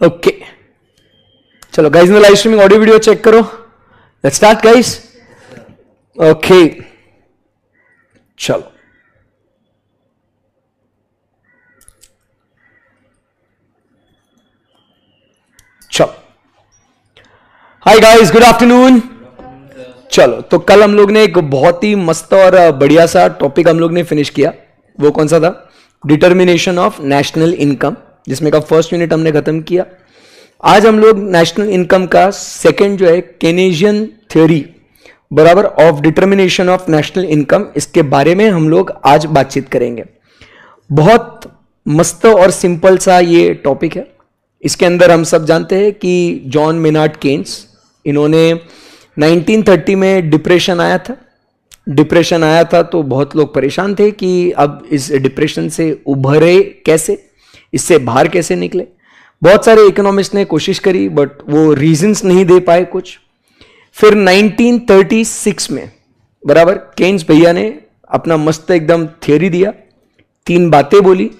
Okay चलो guys ने live streaming audio video check करो. Let's start guys. ओके चलो चलो. Hi guys, good afternoon. चलो तो कल हम लोग ने एक बहुत ही मस्त और बढ़िया सा टॉपिक हम लोग ने फिनिश किया. वो कौन सा था? डिटर्मिनेशन ऑफ नेशनल इनकम, जिसमें का फर्स्ट यूनिट हमने खत्म किया. आज हम लोग नेशनल इनकम का सेकंड जो है केनेजियन थ्योरी बराबर of determination of national income, इसके बारे में हम लोग आज बातचीत करेंगे. बहुत मस्त और सिंपल सा ये टॉपिक है. इसके अंदर हम सब जानते हैं कि जॉन मेनार्ड केन्स, इन्होंने 1930 में डिप्रेशन आया था तो बहुत लोग परेशान थे कि अब इस डिप्रेशन से उभरे कैसे, इससे बाहर कैसे निकले. बहुत सारे इकोनॉमिस्ट ने कोशिश करी बट वो रीजंस नहीं दे पाए कुछ. फिर 1936 में बराबर केन्स भैया ने अपना मस्त एकदम थियरी दिया, 3 बातें बोली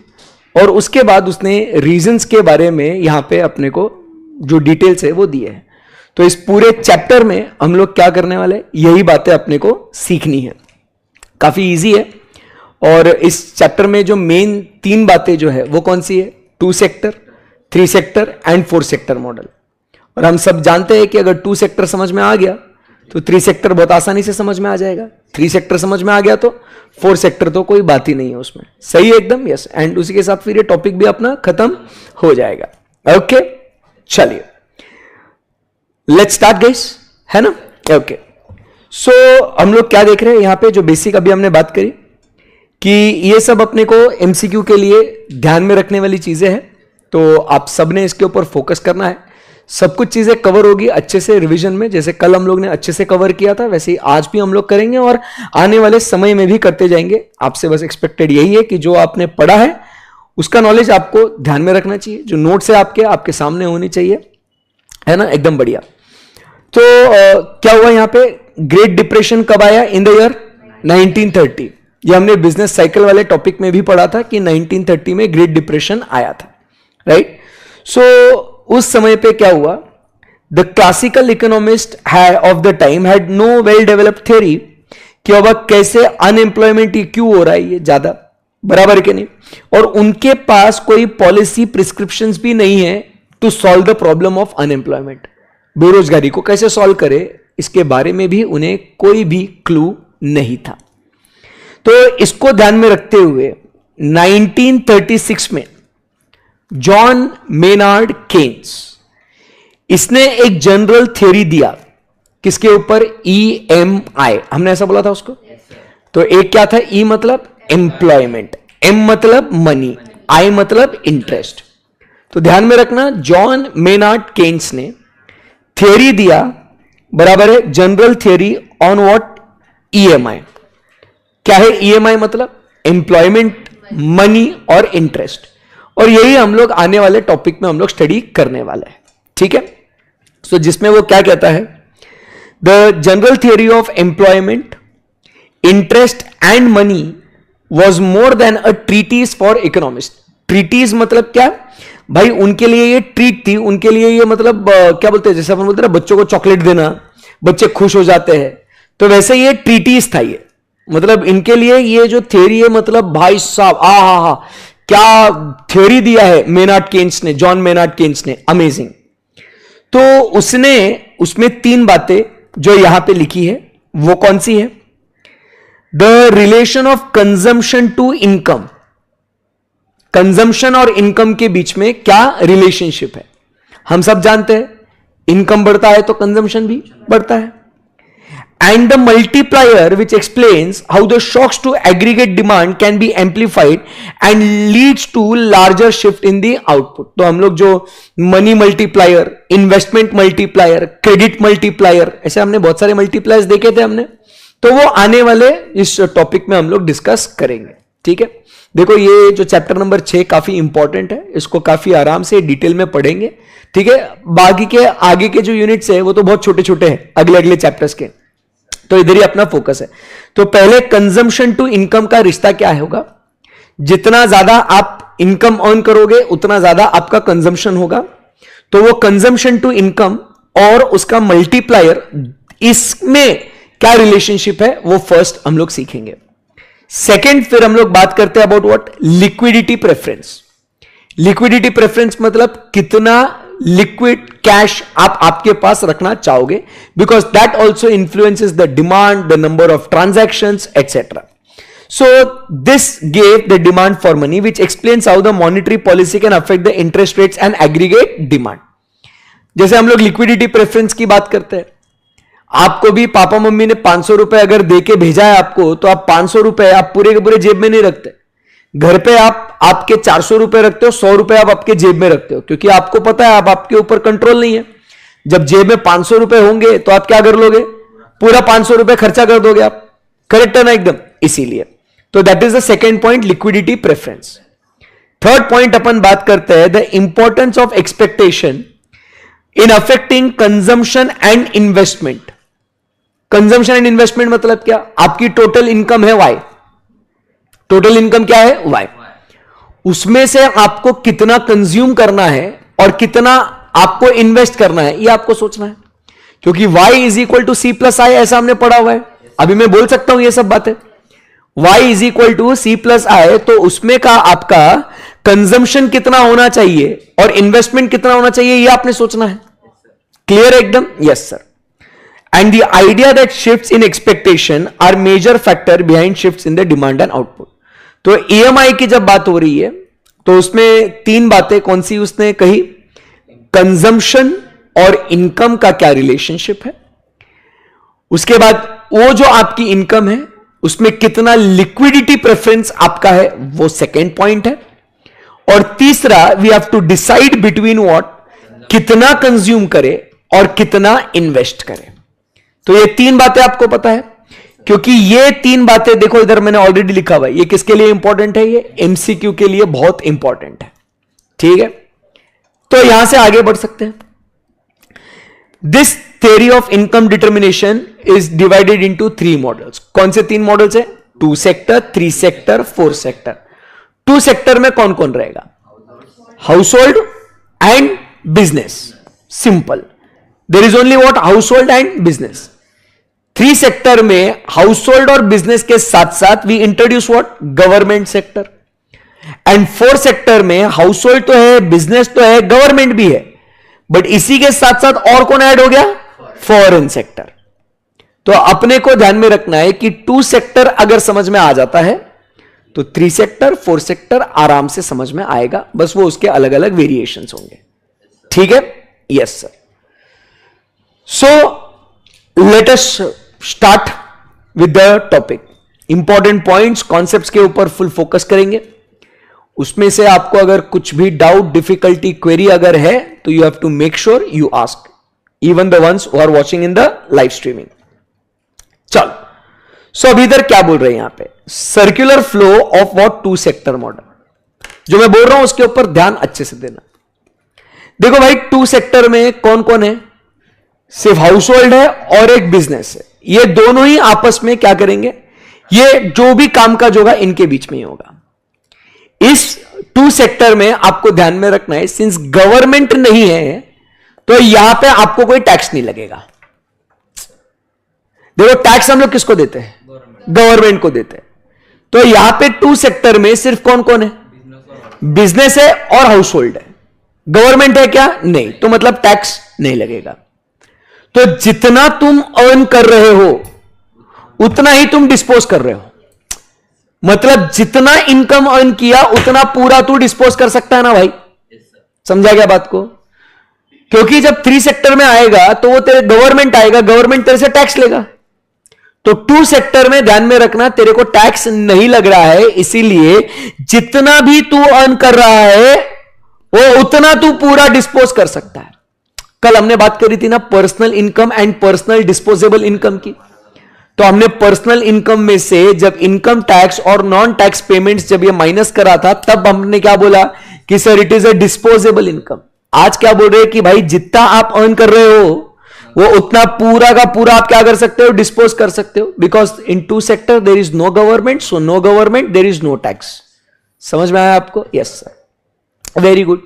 और उसके बाद उसने रीजंस के बारे में यहां पे अपने को जो डिटेल्स है वो दिए हैं. तो इस पूरे चैप्टर में हम लोग क्या करने वाले, यही बातें अपने को सीखनी है. काफी इजी है. और इस चैप्टर में जो मेन 3 बातें जो है वो कौन सी है? 2 sector, 3 sector and 4 sector model. और हम सब जानते हैं कि अगर 2 सेक्टर समझ में आ गया तो 3 सेक्टर बहुत आसानी से समझ में आ जाएगा. 3 सेक्टर समझ में आ गया तो 4 सेक्टर तो कोई बात ही नहीं है उसमें. सही है एकदम. यस. एंड उसी के साथ फिर ये टॉपिक भी अपना खत्म हो जाएगा. ओके चलिए लेट्स स्टार्ट गाइस, है ना. ओके सो हम लोग क्या देख रहे हैं यहां पे, जो बेसिक अभी हमने बात करी कि ये सब अपने को एमसीक्यू के लिए ध्यान में रखने वाली चीजें हैं. तो आप सबने इसके ऊपर फोकस करना है. सब कुछ चीजें कवर होगी अच्छे से रिवीजन में. जैसे कल हम लोग ने अच्छे से कवर किया था वैसे ही आज भी हम लोग करेंगे और आने वाले समय में भी करते जाएंगे. आपसे बस एक्सपेक्टेड यही है कि जो आपने पढ़ा है उसका नॉलेज आपको ध्यान में रखना चाहिए. जो नोट्स है आपके सामने होनी चाहिए, है ना. एकदम बढ़िया. तो क्या हुआ यहां पे, ग्रेट डिप्रेशन कब आया? In the year 1930. ये हमने बिजनेस साइकिल वाले टॉपिक में भी पढ़ा था कि 1930 में ग्रेट डिप्रेशन आया था, राइट. सो उस समय पे क्या हुआ, the classical economist of the time had no well developed theory कि अब कैसे अनएम्प्लॉयमेंट क्यों हो रहा है ये ज्यादा, बराबर के नहीं. और उनके पास कोई पॉलिसी प्रिस्क्रिप्शंस भी नहीं है to solve the problem of unemployment. बेरोजगारी को कैसे सॉल्व करे इसके बारे में भी उन्हें कोई भी क्लू नहीं था. तो इसको ध्यान में रखते हुए 1936 में जॉन मेनार्ड केन्स, इसने एक जनरल थ्योरी दिया. किसके ऊपर? EMI. हमने ऐसा बोला था उसको. तो एक क्या था? E मतलब एम्प्लॉयमेंट, M मतलब मनी, I मतलब इंटरेस्ट. तो ध्यान में रखना, जॉन मेनार्ड केन्स ने थ्योरी दिया, बराबर है, general theory on what? EMI. क्या है EMI? मतलब एम्प्लॉयमेंट, मनी और इंटरेस्ट. और यही हम लोग आने वाले टॉपिक में हम लोग स्टडी करने वाले हैं, ठीक है. सो जिसमें वो क्या कहता है, the general theory of employment, interest and money was more than a treatise for economist. Treatise मतलब क्या भाई? उनके लिए ये ट्रीट थी, उनके लिए ये मतलब क्या बोलते हैं, जैसे अपन बोलते हैं बच्चों को चॉकलेट देना, बच्चे खुश हो जाते हैं, तो वैसे ये ट्रीटीज था. ये मतलब इनके लिए ये जो थ्योरी है, मतलब भाई साहब हा क्या थ्योरी दिया है मेनार्ड केन्स ने, जॉन मेनार्ड केन्स ने. अमेजिंग. तो उसने उसमें 3 बातें जो यहां पे लिखी है वो कौन सी है? The relation of consumption to income. Consumption और इनकम के बीच में क्या रिलेशनशिप है? हम सब जानते हैं इनकम बढ़ता है तो कंजम्पशन भी बढ़ता है. And the multiplier which explains how the shocks to aggregate demand can be amplified and leads to larger shift in the output. तो हम लोग जो money multiplier, investment multiplier, credit multiplier, ऐसे हमने बहुत सारे मल्टीप्लायर्स देखे थे हमने. तो वो आने वाले इस टॉपिक में हम लोग डिस्कस करेंगे, ठीक है. देखो ये जो चैप्टर नंबर 6 काफी इंपॉर्टेंट है, इसको काफी आराम से डिटेल में पढ़ेंगे, ठीक है. बाकी के आगे के जो यूनिट्स है वो तो बहुत छोटे छोटे हैं अगले अगले चैप्टर्स के, तो इधर ही अपना फोकस है. तो पहले कंजम्पशन टू इनकम का रिश्ता क्या होगा? जितना ज्यादा आप इनकम अर्न करोगे उतना ज्यादा आपका कंजम्पशन होगा. तो वो कंजम्पशन टू इनकम और उसका मल्टीप्लायर, इसमें क्या रिलेशनशिप है वो फर्स्ट हम लोग सीखेंगे। सेकंड फिर हम लोग बात करते हैं about what, liquidity preference. Liquidity preference मतलब कितना लिक्विड कैश आप आपके पास रखना चाहोगे, because that also influences the demand, the number of transactions etcetera. So this gave the demand for money, which explains how the monetary policy can affect the interest rates and aggregate demand. जैसे हम लोग liquidity preference की बात करते हैं, आपको भी papa mummy ने 500 रुपए अगर देके भेजा है आपको, तो आप 500 रुपए आप पूरे के पूरे जेब में नहीं रखते. घर पे आप आपके 400 रुपए रखते हो, 100 रुपए आप आपके जेब में रखते हो, क्योंकि आपको पता है आप आपके ऊपर कंट्रोल नहीं है. जब जेब में 500 रुपए होंगे तो आप क्या कर लोगे, पूरा 500 रुपए खर्चा कर दोगे आप. करेक्ट है ना एकदम. इसीलिए तो that is the second point, liquidity preference. Third point अपन बात करते हैं, the importance of expectation in affecting consumption and investment. Consumption and investment मतलब क्या, आपकी टोटल इनकम है वाई. टोटल इनकम क्या है, वाई. उसमें से आपको कितना कंज्यूम करना है और कितना आपको इन्वेस्ट करना है, यह आपको सोचना है. क्योंकि y is equal to C plus I, ऐसा हमने पढ़ा हुआ है. अभी मैं बोल सकता हूं ये सब बातें. y is equal to C plus I, तो उसमें का आपका कंजम्पशन कितना होना चाहिए और इन्वेस्टमेंट कितना होना चाहिए, यह आपने सोचना है. क्लियर एकदम. Yes sir. And the idea that shifts in expectation are major factor behind shifts in the demand and output. तो ईएमआई की जब बात हो रही है तो उसमें तीन बातें कौन सी उसने कही, कंजम्पशन और इनकम का क्या रिलेशनशिप है, उसके बाद वो जो आपकी इनकम है उसमें कितना लिक्विडिटी प्रेफरेंस आपका है, वो सेकेंड पॉइंट है. और तीसरा, we have to decide between what, कितना कंज्यूम करे और कितना इन्वेस्ट करे. तो ये तीन बातें आपको पता है, क्योंकि ये तीन बातें देखो इधर मैंने ऑलरेडी लिखा हुआ है. ये किसके लिए इंपॉर्टेंट है, ये एमसीक्यू के लिए बहुत इंपॉर्टेंट है. ठीक है, तो यहां से आगे बढ़ सकते हैं. This theory of income determination is divided into three models. कौन से तीन मॉडल्स है, 2 सेक्टर, 3 सेक्टर, 4 सेक्टर. 2 सेक्टर में कौन कौन रहेगा, household and business. Simple, there is only what, household and business. 3 sector में हाउस होल्ड और बिजनेस के साथ साथ we introduce what, government sector. And 4 sector में हाउस होल्ड तो है, बिजनेस तो है, गवर्नमेंट भी है, बट इसी के साथ साथ और कौन ऐड हो गया, फॉरेन सेक्टर. तो अपने को ध्यान में रखना है कि 2 सेक्टर अगर समझ में आ जाता है तो 3 सेक्टर, 4 सेक्टर आराम से समझ में आएगा, बस वो उसके अलग अलग वेरिएशंस होंगे. ठीक है. Yes sir. So let us start with the topic. Important points, concepts के ऊपर फुल फोकस करेंगे. उसमें से आपको अगर कुछ भी डाउट, डिफिकल्टी, क्वेरी अगर है तो you have to make sure you ask, even the ones who are watching in the live streaming. चलो, सो अभी इधर क्या बोल रहे हैं यहां पे, circular flow of what, 2 sector model. जो मैं बोल रहा हूं उसके ऊपर ध्यान अच्छे से देना. देखो भाई, 2 सेक्टर में कौन कौन है, सिर्फ हाउस होल्ड है और एक बिजनेस है. ये दोनों ही आपस में क्या करेंगे, ये जो भी काम काज होगा इनके बीच में ही होगा. इस 2 सेक्टर में आपको ध्यान में रखना है, सिंस गवर्नमेंट नहीं है तो यहां पे आपको कोई टैक्स नहीं लगेगा. देखो, टैक्स हम लोग किसको देते हैं, गवर्नमेंट को देते हैं. तो यहां पे 2 सेक्टर में सिर्फ कौन कौन है, बिजनेस है और हाउस होल्ड है. गवर्नमेंट है क्या, नहीं. तो मतलब टैक्स नहीं लगेगा. तो जितना तुम अर्न कर रहे हो उतना ही तुम डिस्पोज कर रहे हो. मतलब जितना इनकम अर्न किया उतना पूरा तू डिस्पोज कर सकता है ना भाई. समझा क्या बात को. क्योंकि जब 3 सेक्टर में आएगा तो वो तेरे गवर्नमेंट आएगा, गवर्नमेंट तेरे से टैक्स लेगा. तो 2 सेक्टर में ध्यान में रखना, तेरे को टैक्स नहीं लग रहा है, इसीलिए जितना भी तू अर्न कर रहा है वो उतना तू पूरा डिस्पोज कर सकता है. कल हमने बात करी थी ना personal income and personal disposable income की. तो हमने पर्सनल इनकम में से जब इनकम टैक्स और नॉन टैक्स पेमेंट्स जब ये माइनस करा था, तब हमने क्या बोला कि sir it is a disposable income. आज क्या बोल रहे हैं कि भाई जितना आप अर्न कर रहे हो वो उतना पूरा का पूरा आप क्या कर सकते हो, डिस्पोज कर सकते हो. Because in 2 sector there is no government, so no government there is no tax. समझ में आया आपको. Yes sir, very good.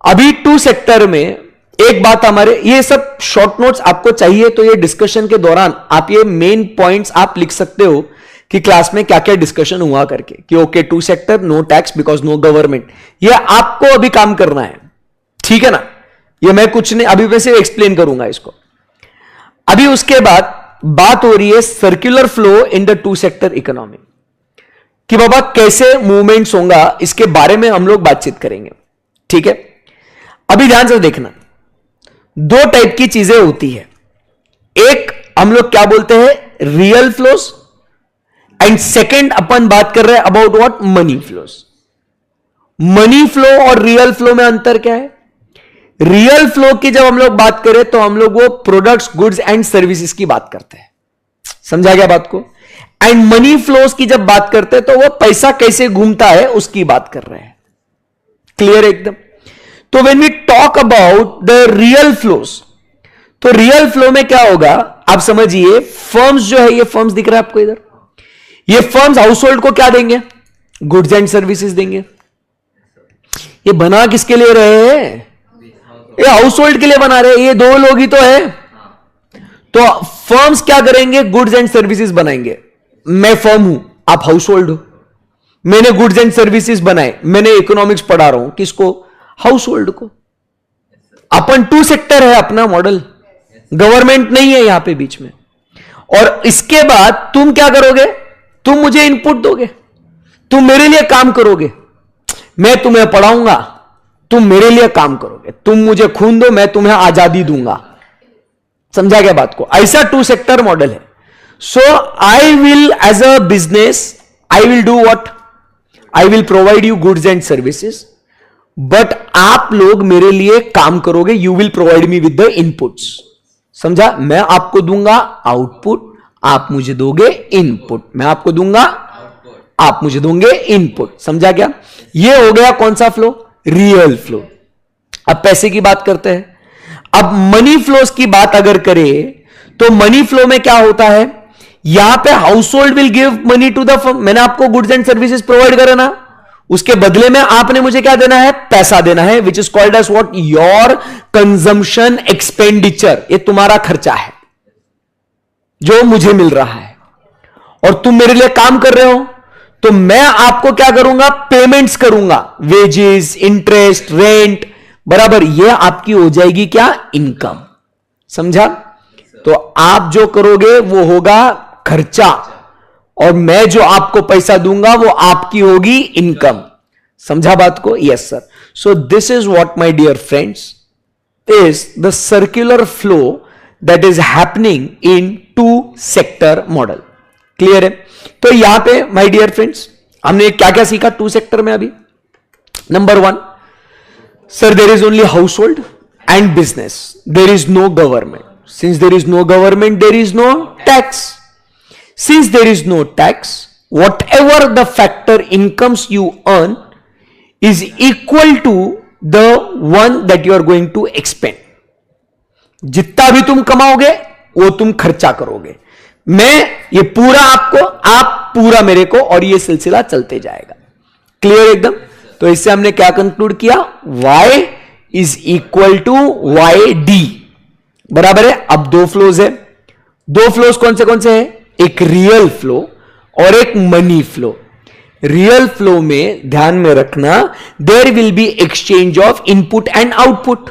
अभी टू सेक्टर में एक बात हमारे, ये सब शॉर्ट नोट्स आपको चाहिए तो ये डिस्कशन के दौरान आप ये मेन पॉइंट्स आप लिख सकते हो कि क्लास में क्या क्या डिस्कशन हुआ करके, कि okay two sector no tax because no government, ये आपको अभी काम करना है, ठीक है ना। ये मैं कुछ नहीं, अभी मैं सिर्फ एक्सप्लेन करूंगा इसको। अभी उसके बाद बात हो रही है circular flow in the two sector economy, कि बाबा कैसे मूवमेंट्स होगा, इसके बारे में हम लोग बातचीत करेंगे, ठीक है। अभी ध्यान से देखना, दो टाइप की चीजें होती है। एक हम लोग क्या बोलते हैं, रियल फ्लोस, एंड सेकंड अपन बात कर रहे हैं about what, money flows. Money flow और रियल फ्लो में अंतर क्या है? रियल फ्लो की जब हम लोग बात करें तो हम लोग वो प्रोडक्ट्स, गुड्स एंड सर्विसेज की बात करते हैं, समझा गया बात को। एंड मनी फ्लोस की जब बात करते हैं तो वो पैसा कैसे घूमता है उसकी बात कर रहे हैं, क्लियर एकदम। तो when we talk about the real flows, तो रियल फ्लो में क्या होगा आप समझिए, फर्म्स जो है, ये फर्म्स दिख रहा है आपको इधर, ये फर्म्स हाउस होल्ड को क्या देंगे, गुड्स एंड सर्विसेज देंगे। ये बना किसके लिए रहे हैं, ये हाउस होल्ड के लिए बना रहे हैं, ये दो लोग ही तो है। तो फर्म्स क्या करेंगे, गुड्स एंड सर्विसेज बनाएंगे। मैं फर्म हूं, आप हाउस होल्ड हो, मैंने गुड्स एंड सर्विसेज बनाए, मैंने इकोनॉमिक्स पढ़ा रहा हूं, किसको, हाउस होल्ड को। अपन टू सेक्टर है अपना मॉडल, गवर्नमेंट नहीं है यहां पे बीच में। और इसके बाद तुम क्या करोगे, तुम मुझे इनपुट दोगे, तुम मेरे लिए काम करोगे, मैं तुम्हें पढ़ाऊंगा, तुम मेरे लिए काम करोगे, तुम मुझे खून दो, मैं तुम्हें आजादी दूंगा, समझा गया बात को। ऐसा टू सेक्टर मॉडल है। So I will as a business, I will do what, I will provide you goods and services, but आप लोग मेरे लिए काम करोगे, you will provide me with the inputs, समझा। मैं आपको दूंगा आउटपुट, आप मुझे दोगे इनपुट, मैं आपको दूंगा, आप मुझे दोगे इनपुट, समझा क्या। ये हो गया कौन सा फ्लो, रियल फ्लो। अब पैसे की बात करते हैं। अब मनी फ्लोस की बात अगर करें तो मनी फ्लो में क्या होता है, यहां पे household will give money to the firm, मैंने आपको गुड्स एंड सर्विसेज प्रोवाइड करा ना, उसके बदले में आपने मुझे क्या देना है, पैसा देना है, which is called as what, your consumption expenditure. ये तुम्हारा खर्चा है जो मुझे मिल रहा है, और तुम मेरे लिए काम कर रहे हो, तो मैं आपको क्या करूंगा, पेमेंट्स करूंगा, वेजेस, इंटरेस्ट, रेंट, बराबर, ये आपकी हो जाएगी क्या, इनकम, समझा। तो आप जो करोगे वो होगा खर्चा, और मैं जो आपको पैसा दूंगा वो आपकी होगी इनकम, समझा बात को। Yes sir. So this is what my dear friends is the circular flow that is happening in two sector model, clear है। तो यहां पे माय डियर फ्रेंड्स हमने क्या क्या सीखा टू सेक्टर में अभी। Number one, sir there is only household and business, there is no government. Since there is no government there is no tax, since there is no tax, whatever the factor incomes you earn is equal to the one that you are going to expend. जितना भी तुम कमाओगे वो तुम खर्चा करोगे, मैं ये पूरा आपको, आप पूरा मेरे को, और ये सिलसिला चलते जाएगा, क्लियर एकदम। तो इससे हमने क्या कंक्लूड किया, y is equal to Y D, बराबर है। अब दो फ्लोज है, दो फ्लोज कौन से हैं, एक रियल फ्लो और एक मनी फ्लो। रियल फ्लो में ध्यान में रखना, there will be exchange of input and output,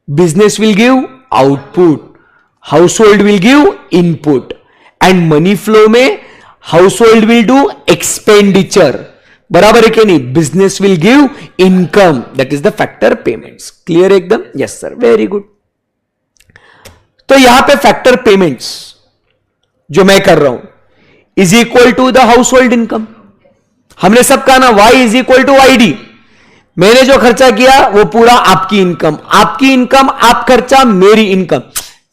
business will give output, household will give input, and money flow में household will do expenditure, बराबर है कि नहीं, business will give income, that is the factor payments, clear एकदम। Yes sir, very good. तो यहां पे factor payments जो मैं कर रहा हूं is equal to the household income, हमने सब कहा ना, y is equal to Y D, मैंने जो खर्चा किया वो पूरा आपकी इनकम, आपकी इनकम आप खर्चा मेरी इनकम,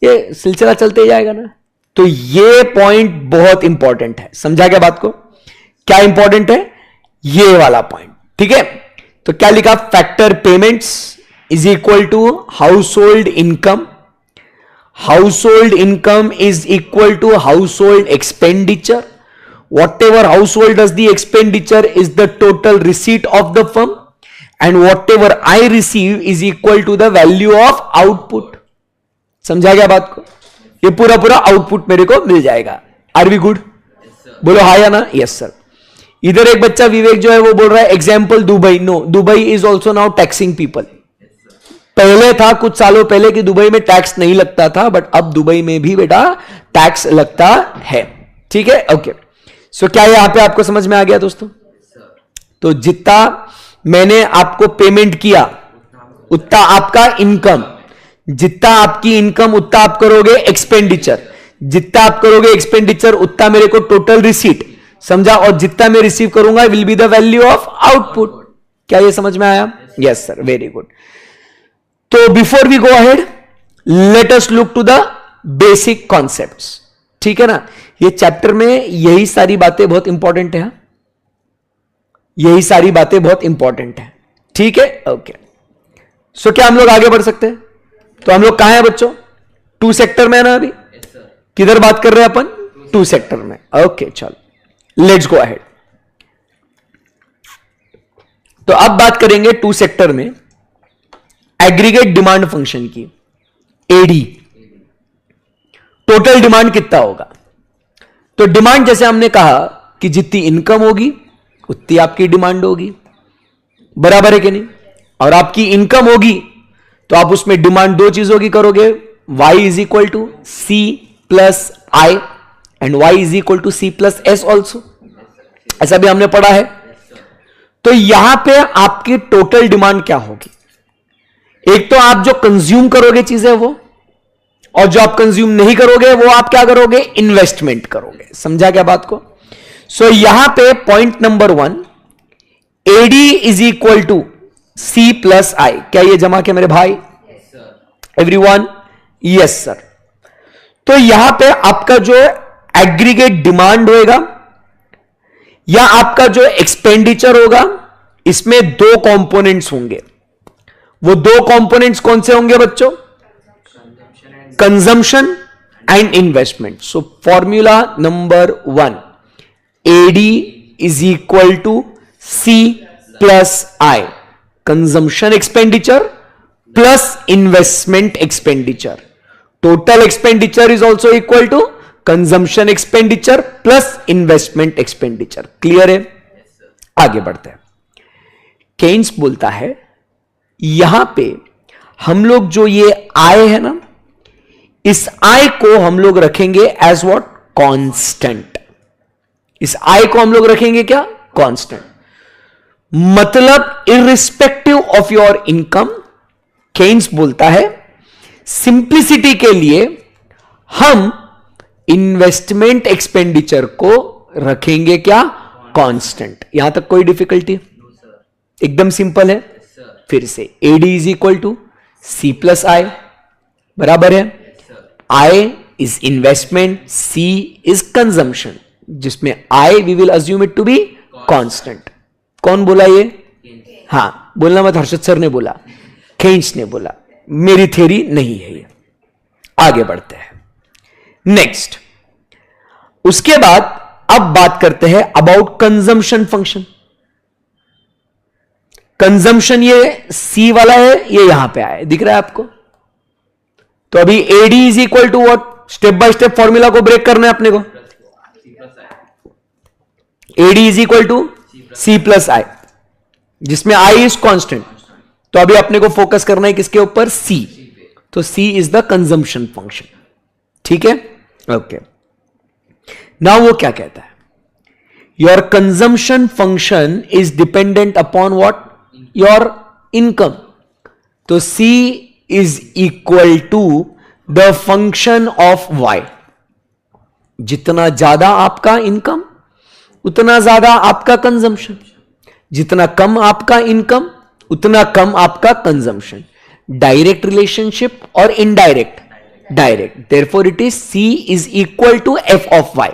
ये सिलसिला चलते जाएगा ना। तो ये पॉइंट बहुत इंपॉर्टेंट है, समझा क्या बात को, क्या इंपॉर्टेंट है, ये वाला पॉइंट, ठीक है। तो क्या लिखा, factor payments is equal to household income, household income is equal to household expenditure, whatever household does the expenditure is the total receipt of the firm, and whatever I receive is equal to the value of output. समझा गया बात को? ये पूरा पूरा output मेरे को मिल जाएगा। Are we good? बोलो हाँ या ना? Yes sir. इधर एक बच्चा विवेक जो है वो बोल रहा है example Dubai. No, Dubai is also now taxing people. पहले था कुछ सालों पहले कि दुबई में टैक्स नहीं लगता था, बट अब दुबई में भी बेटा टैक्स लगता है। ठीक है, ओके। सो क्या यहां पे आपको समझ में आ गया दोस्तों? तो जितना मैंने आपको पेमेंट किया उतना आपका इनकम, जितना आपकी इनकम उतना आप करोगे एक्सपेंडिचर, जितना आप करोगे एक्सपेंडिचर उतना मेरे को टोटल रिसीट। समझा? और जितना मैं रिसीव करूंगा will be the value of output. क्या ये समझ में आया? Yes sir, very good. तो before we go ahead let us look to the basic concepts. ठीक है ना? ये चैप्टर में यही सारी बातें बहुत इंपॉर्टेंट है, यही सारी बातें बहुत इंपॉर्टेंट है। ठीक है, ओके। सो क्या हम लोग आगे बढ़ सकते हैं? तो हम लोग कहां हैं बच्चों? 2 सेक्टर में है ना अभी? किधर बात कर रहे हैं अपन? 2 सेक्टर में। ओके, चलो लेट्स गो अहेड। तो अब बात करेंगे 2 सेक्टर में एग्रीगेट डिमांड फंक्शन की, एडी। टोटल डिमांड कितना होगा? तो डिमांड जैसे हमने कहा कि जितनी इनकम होगी उतनी आपकी डिमांड होगी, बराबर है कि नहीं? और आपकी इनकम होगी तो आप उसमें डिमांड 2 चीजों की करोगे, y is equal to C plus I and y is equal to C plus S also. ऐसा भी हमने पढ़ा है। तो यहां पे आपकी टोटल डिमांड क्या होगी? एक तो आप जो कंज्यूम करोगे चीजें वो, और जो आप कंज्यूम नहीं करोगे वो आप क्या करोगे? इन्वेस्टमेंट करोगे। समझा क्या बात को? सो यहां पे point number 1, AD is equal to C plus I. क्या ये जमा के मेरे भाई? एवरीवन? Yes sir. तो यहां पे आपका जो एग्रीगेट डिमांड होगा या आपका जो एक्सपेंडिचर होगा, इसमें 2 कंपोनेंट्स होंगे। वो 2 कंपोनेंट्स कौन से होंगे बच्चों? Consumption and investment. So formula number 1, AD is equal to C plus I, consumption expenditure plus investment expenditure. Total expenditure is also equal to consumption expenditure plus investment expenditure. Clear है? आगे बढ़ते हैं। Keynes बोलता है यहां पे हम लोग जो ये आय है ना, इस आय को हम लोग रखेंगे एज व्हाट? कांस्टेंट। इस आय को हम लोग रखेंगे क्या? कांस्टेंट। मतलब irrespective of your income, Keynes बोलता है सिंप्लिसिटी के लिए हम इन्वेस्टमेंट एक्सपेंडिचर को रखेंगे क्या? कांस्टेंट। यहां तक कोई डिफिकल्टी? एकदम सिंपल है। फिर से AD is equal to C plus I, बराबर है। I is investment, C is consumption, जिसमें I we will assume it to be constant. कौन बोला ये? हां, बोलना मत, हर्षद सर ने बोला, केन्स ने बोला, मेरी थ्योरी नहीं है ये। आगे बढ़ते हैं नेक्स्ट। उसके बाद अब बात करते हैं अबाउट कंजम्पशन फंक्शन। कंजम्पशन ये सी वाला है, ये यहां पे आया, दिख रहा है आपको? तो अभी AD is equal to what? Step by step formula को ब्रेक करना है अपने को। AD is equal to C plus I, जिसमें आई इज कांस्टेंट। तो अभी अपने को फोकस करना है किसके ऊपर? सी। तो C is the consumption function. ठीक है, ओके। नाउ वो क्या कहता है? Your consumption function is dependent upon what? Your income. तो C is equal to the function of Y. जितना ज्यादा आपका इनकम उतना ज्यादा आपका कंजम्पशन, जितना कम आपका इनकम उतना कम आपका कंजम्पशन। डायरेक्ट रिलेशनशिप और indirect? Direct. Therefore it is C is equal to F of Y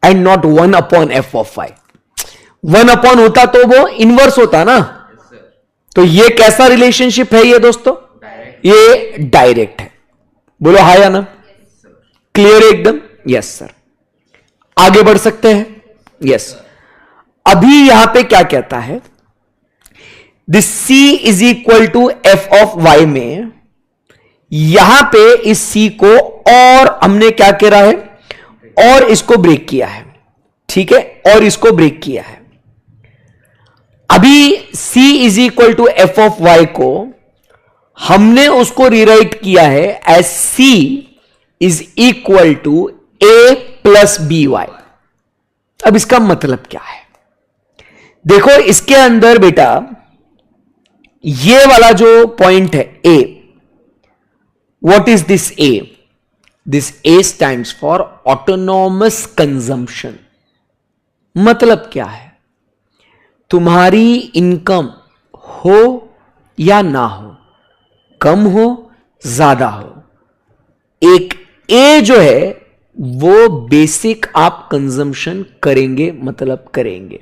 and not 1 upon F of Y. 1 upon होता तो वो इनवर्स होता ना। तो ये कैसा रिलेशनशिप है ये दोस्तों? ये डायरेक्ट है। बोलो हाँ या ना? क्लियर है एकदम? Yes sir. आगे बढ़ सकते हैं? यस। अभी यहां पे क्या कहता है? This C is equal to F of Y में यहां पे इस सी को और हमने क्या करा है, और इसको ब्रेक किया है, ठीक है, और इसको ब्रेक किया है। अभी c is equal to F of Y को हमने उसको रिराइट किया है as c is equal to a plus B Y. अब इसका मतलब क्या है, देखो इसके अंदर बेटा ये वाला जो पॉइंट है a, what is this a? This a stands for autonomous consumption. मतलब क्या है, तुम्हारी इनकम हो या ना हो, कम हो ज्यादा हो, एक ए जो है वो बेसिक आप कंजम्पशन करेंगे, मतलब करेंगे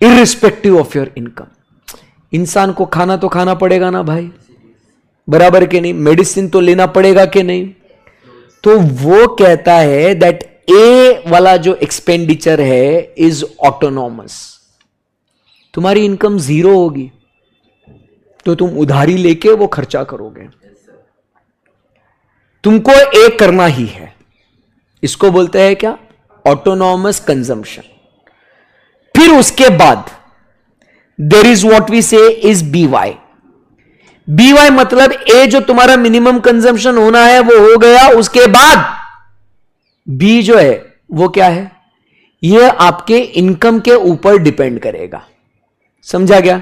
इररिस्पेक्टिव ऑफ योर इनकम। इंसान को खाना तो खाना पड़ेगा ना भाई, बराबर के नहीं, मेडिसिन तो लेना पड़ेगा कि नहीं। तो वो कहता है दैट ए वाला जो एक्सपेंडिचर है इज ऑटोनॉमस। तुम्हारी इनकम जीरो होगी तो तुम उधारी लेके वो खर्चा करोगे, तुमको एक करना ही है, इसको बोलते हैं क्या, ऑटोनॉमस कंजम्पशन। फिर उसके बाद there is what we say is B Y. B Y मतलब ए जो तुम्हारा मिनिमम कंजम्पशन होना है वो हो गया, उसके बाद बी जो है वो क्या है, ये आपके इनकम के ऊपर डिपेंड करेगा। समझा गया?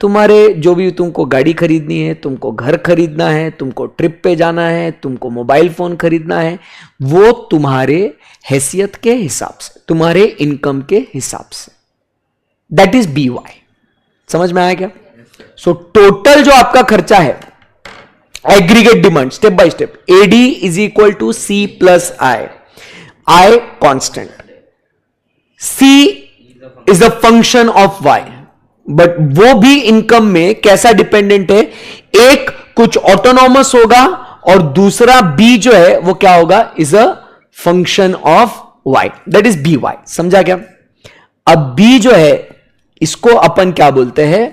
तुम्हारे जो भी, तुमको गाड़ी खरीदनी है, तुमको घर खरीदना है, तुमको ट्रिप पे जाना है, तुमको मोबाइल फोन खरीदना है, वो तुम्हारे हैसियत के हिसाब से, तुम्हारे इनकम के हिसाब से, दैट इज बी वाई। समझ में आया क्या? सो टोटल जो आपका खर्चा है, aggregate demand step by step, AD is equal to C plus I, I constant, C is the function of Y, but वो भी इनकम में कैसा डिपेंडेंट है, एक कुछ ऑटोनॉमस होगा और दूसरा बी जो है वो क्या होगा, is a function of Y, that is B Y. समझा क्या? अब बी जो है इसको अपन क्या बोलते हैं,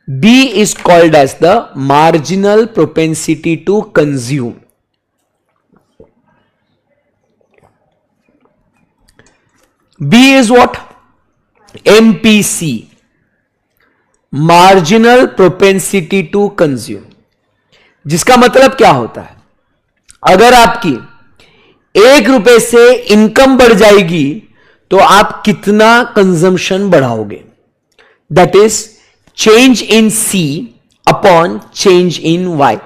B is called as the marginal propensity to consume. B is what, MPC, marginal propensity to consume, जिसका मतलब क्या होता है, अगर आपकी 1 रुपए से इनकम बढ़ जाएगी तो आप कितना कंजम्पशन बढ़ाओगे, that is change in C upon change in Y,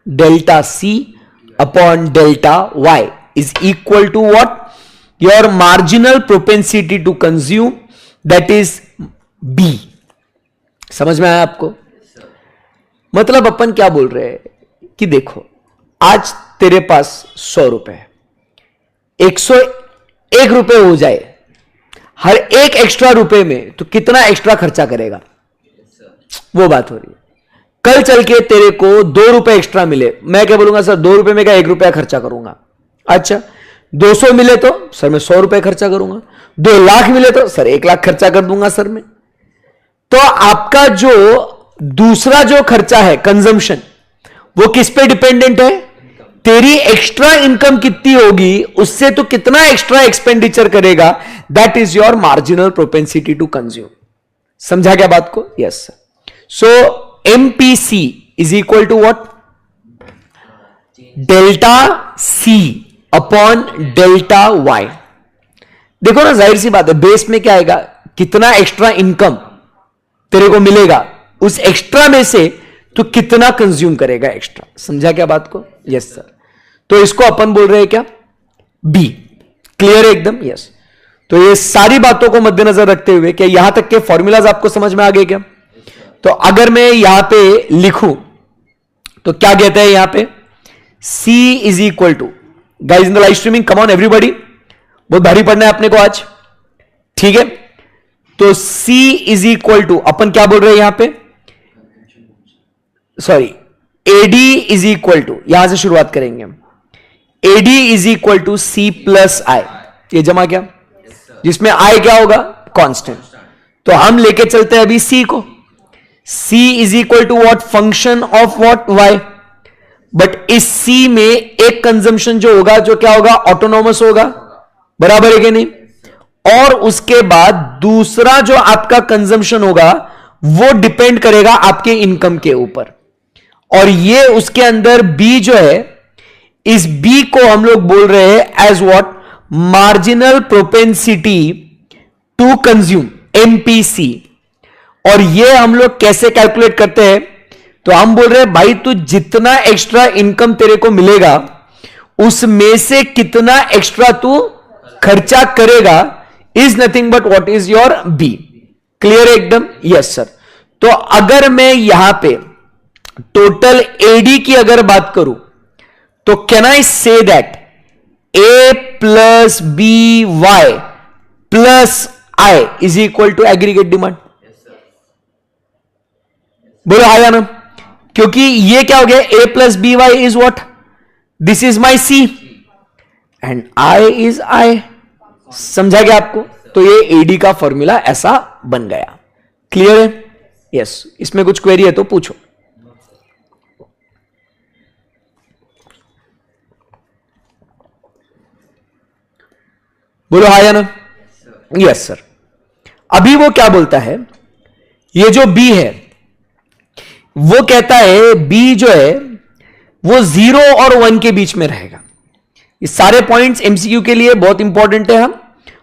delta C upon delta Y is equal to what, your marginal propensity to consume, that is B. समझ में आया आपको? मतलब अपन क्या बोल रहे हैं कि देखो आज तेरे पास 100 रुपए है, 101 रुपए हो जाए, हर एक एक्स्ट्रा रुपए में तो कितना एक्स्ट्रा खर्चा करेगा, वो बात हो रही है। कल चल के तेरे को 2 रुपए एक्स्ट्रा मिले, मैं क्या बोलूंगा, सर 2 रुपए में क्या 1 रुपया खर्चा करूंगा। अच्छा 200 मिले तो सर मैं 100 रुपए खर्चा करूंगा, 2 लाख मिले तो सर 1 लाख खर्चा कर दूंगा सर मैं। तो आपका जो दूसरा जो खर्चा है कंजम्पशन, वो किस पे डिपेंडेंट है, तेरी एक्स्ट्रा इनकम कितनी होगी उससे तो कितना एक्स्ट्रा एक्सपेंडिचर करेगा, that is your marginal propensity to consume. समझा क्या बात को? Yes sir. So MPC is equal to what, delta C upon delta Y. देखो ना, जाहिर सी बात है, बेस में क्या आएगा, कितना एक्स्ट्रा इनकम तेरे को मिलेगा, उस एक्स्ट्रा में से तो कितना कंज्यूम करेगा एक्स्ट्रा। समझा क्या बात को? Yes sir. तो इसको अपन बोल रहे हैं क्या, बी। क्लियर है एकदम? यस। तो ये सारी बातों को मद्देनजर रखते हुए, क्या यहां तक के फॉर्मूलाज आपको समझ में आ गए क्या? तो अगर मैं यहां पे लिखूं तो क्या कहते हैं यहां पे, C is equal to, guys in the live streaming, come on everybody, बहुत भारी पढ़ना है अपने को आज, ठीक है? तो C इज इक्वल टू, अपन क्या बोल रहे हैं यहां पे, sorry, AD is equal to, यहां से शुरुआत करेंगे हम, AD is equal to C plus I, ये जमा क्या, जिसमें I क्या होगा, कांस्टेंट। तो हम लेके चलते हैं अभी C को, C is equal to what, function of what, Y। But इस C में एक कंजम्पशन जो होगा, जो क्या होगा, ऑटोनॉमस होगा, बराबर है कि नहीं? और उसके बाद दूसरा जो आपका कंजम्पशन होगा वो डिपेंड करेगा आपके इनकम के ऊपर, और ये उसके अंदर B जो है, इस B को हम लोग बोल रहे हैं as what, marginal propensity to consume, MPC। और ये हम लोग कैसे कैलकुलेट करते हैं, तो हम बोल रहे हैं भाई तू जितना एक्स्ट्रा इनकम तेरे को मिलेगा उसमें से कितना एक्स्ट्रा तू खर्चा करेगा is nothing but what is your B। Clear है एकदम? Yes sir. तो अगर मैं यहां पे टोटल AD की अगर बात करूं तो can I say that A plus BY plus I is equal to aggregate demand? बोलो हाँ या ना? क्योंकि ये क्या हो गया, A plus BY is what, this is my C and I is I। समझा गया आपको? तो ये AD का फॉर्मूला ऐसा बन गया। क्लियर है? यस। इसमें कुछ क्वेरी है तो पूछो। बोलो हाँ या ना? Yes sir. अभी वो क्या बोलता है, ये जो B है वो कहता है B जो है वो 0 और 1 के बीच में रहेगा। ये सारे पॉइंट्स MCQ के लिए बहुत इंपॉर्टेंट है हम,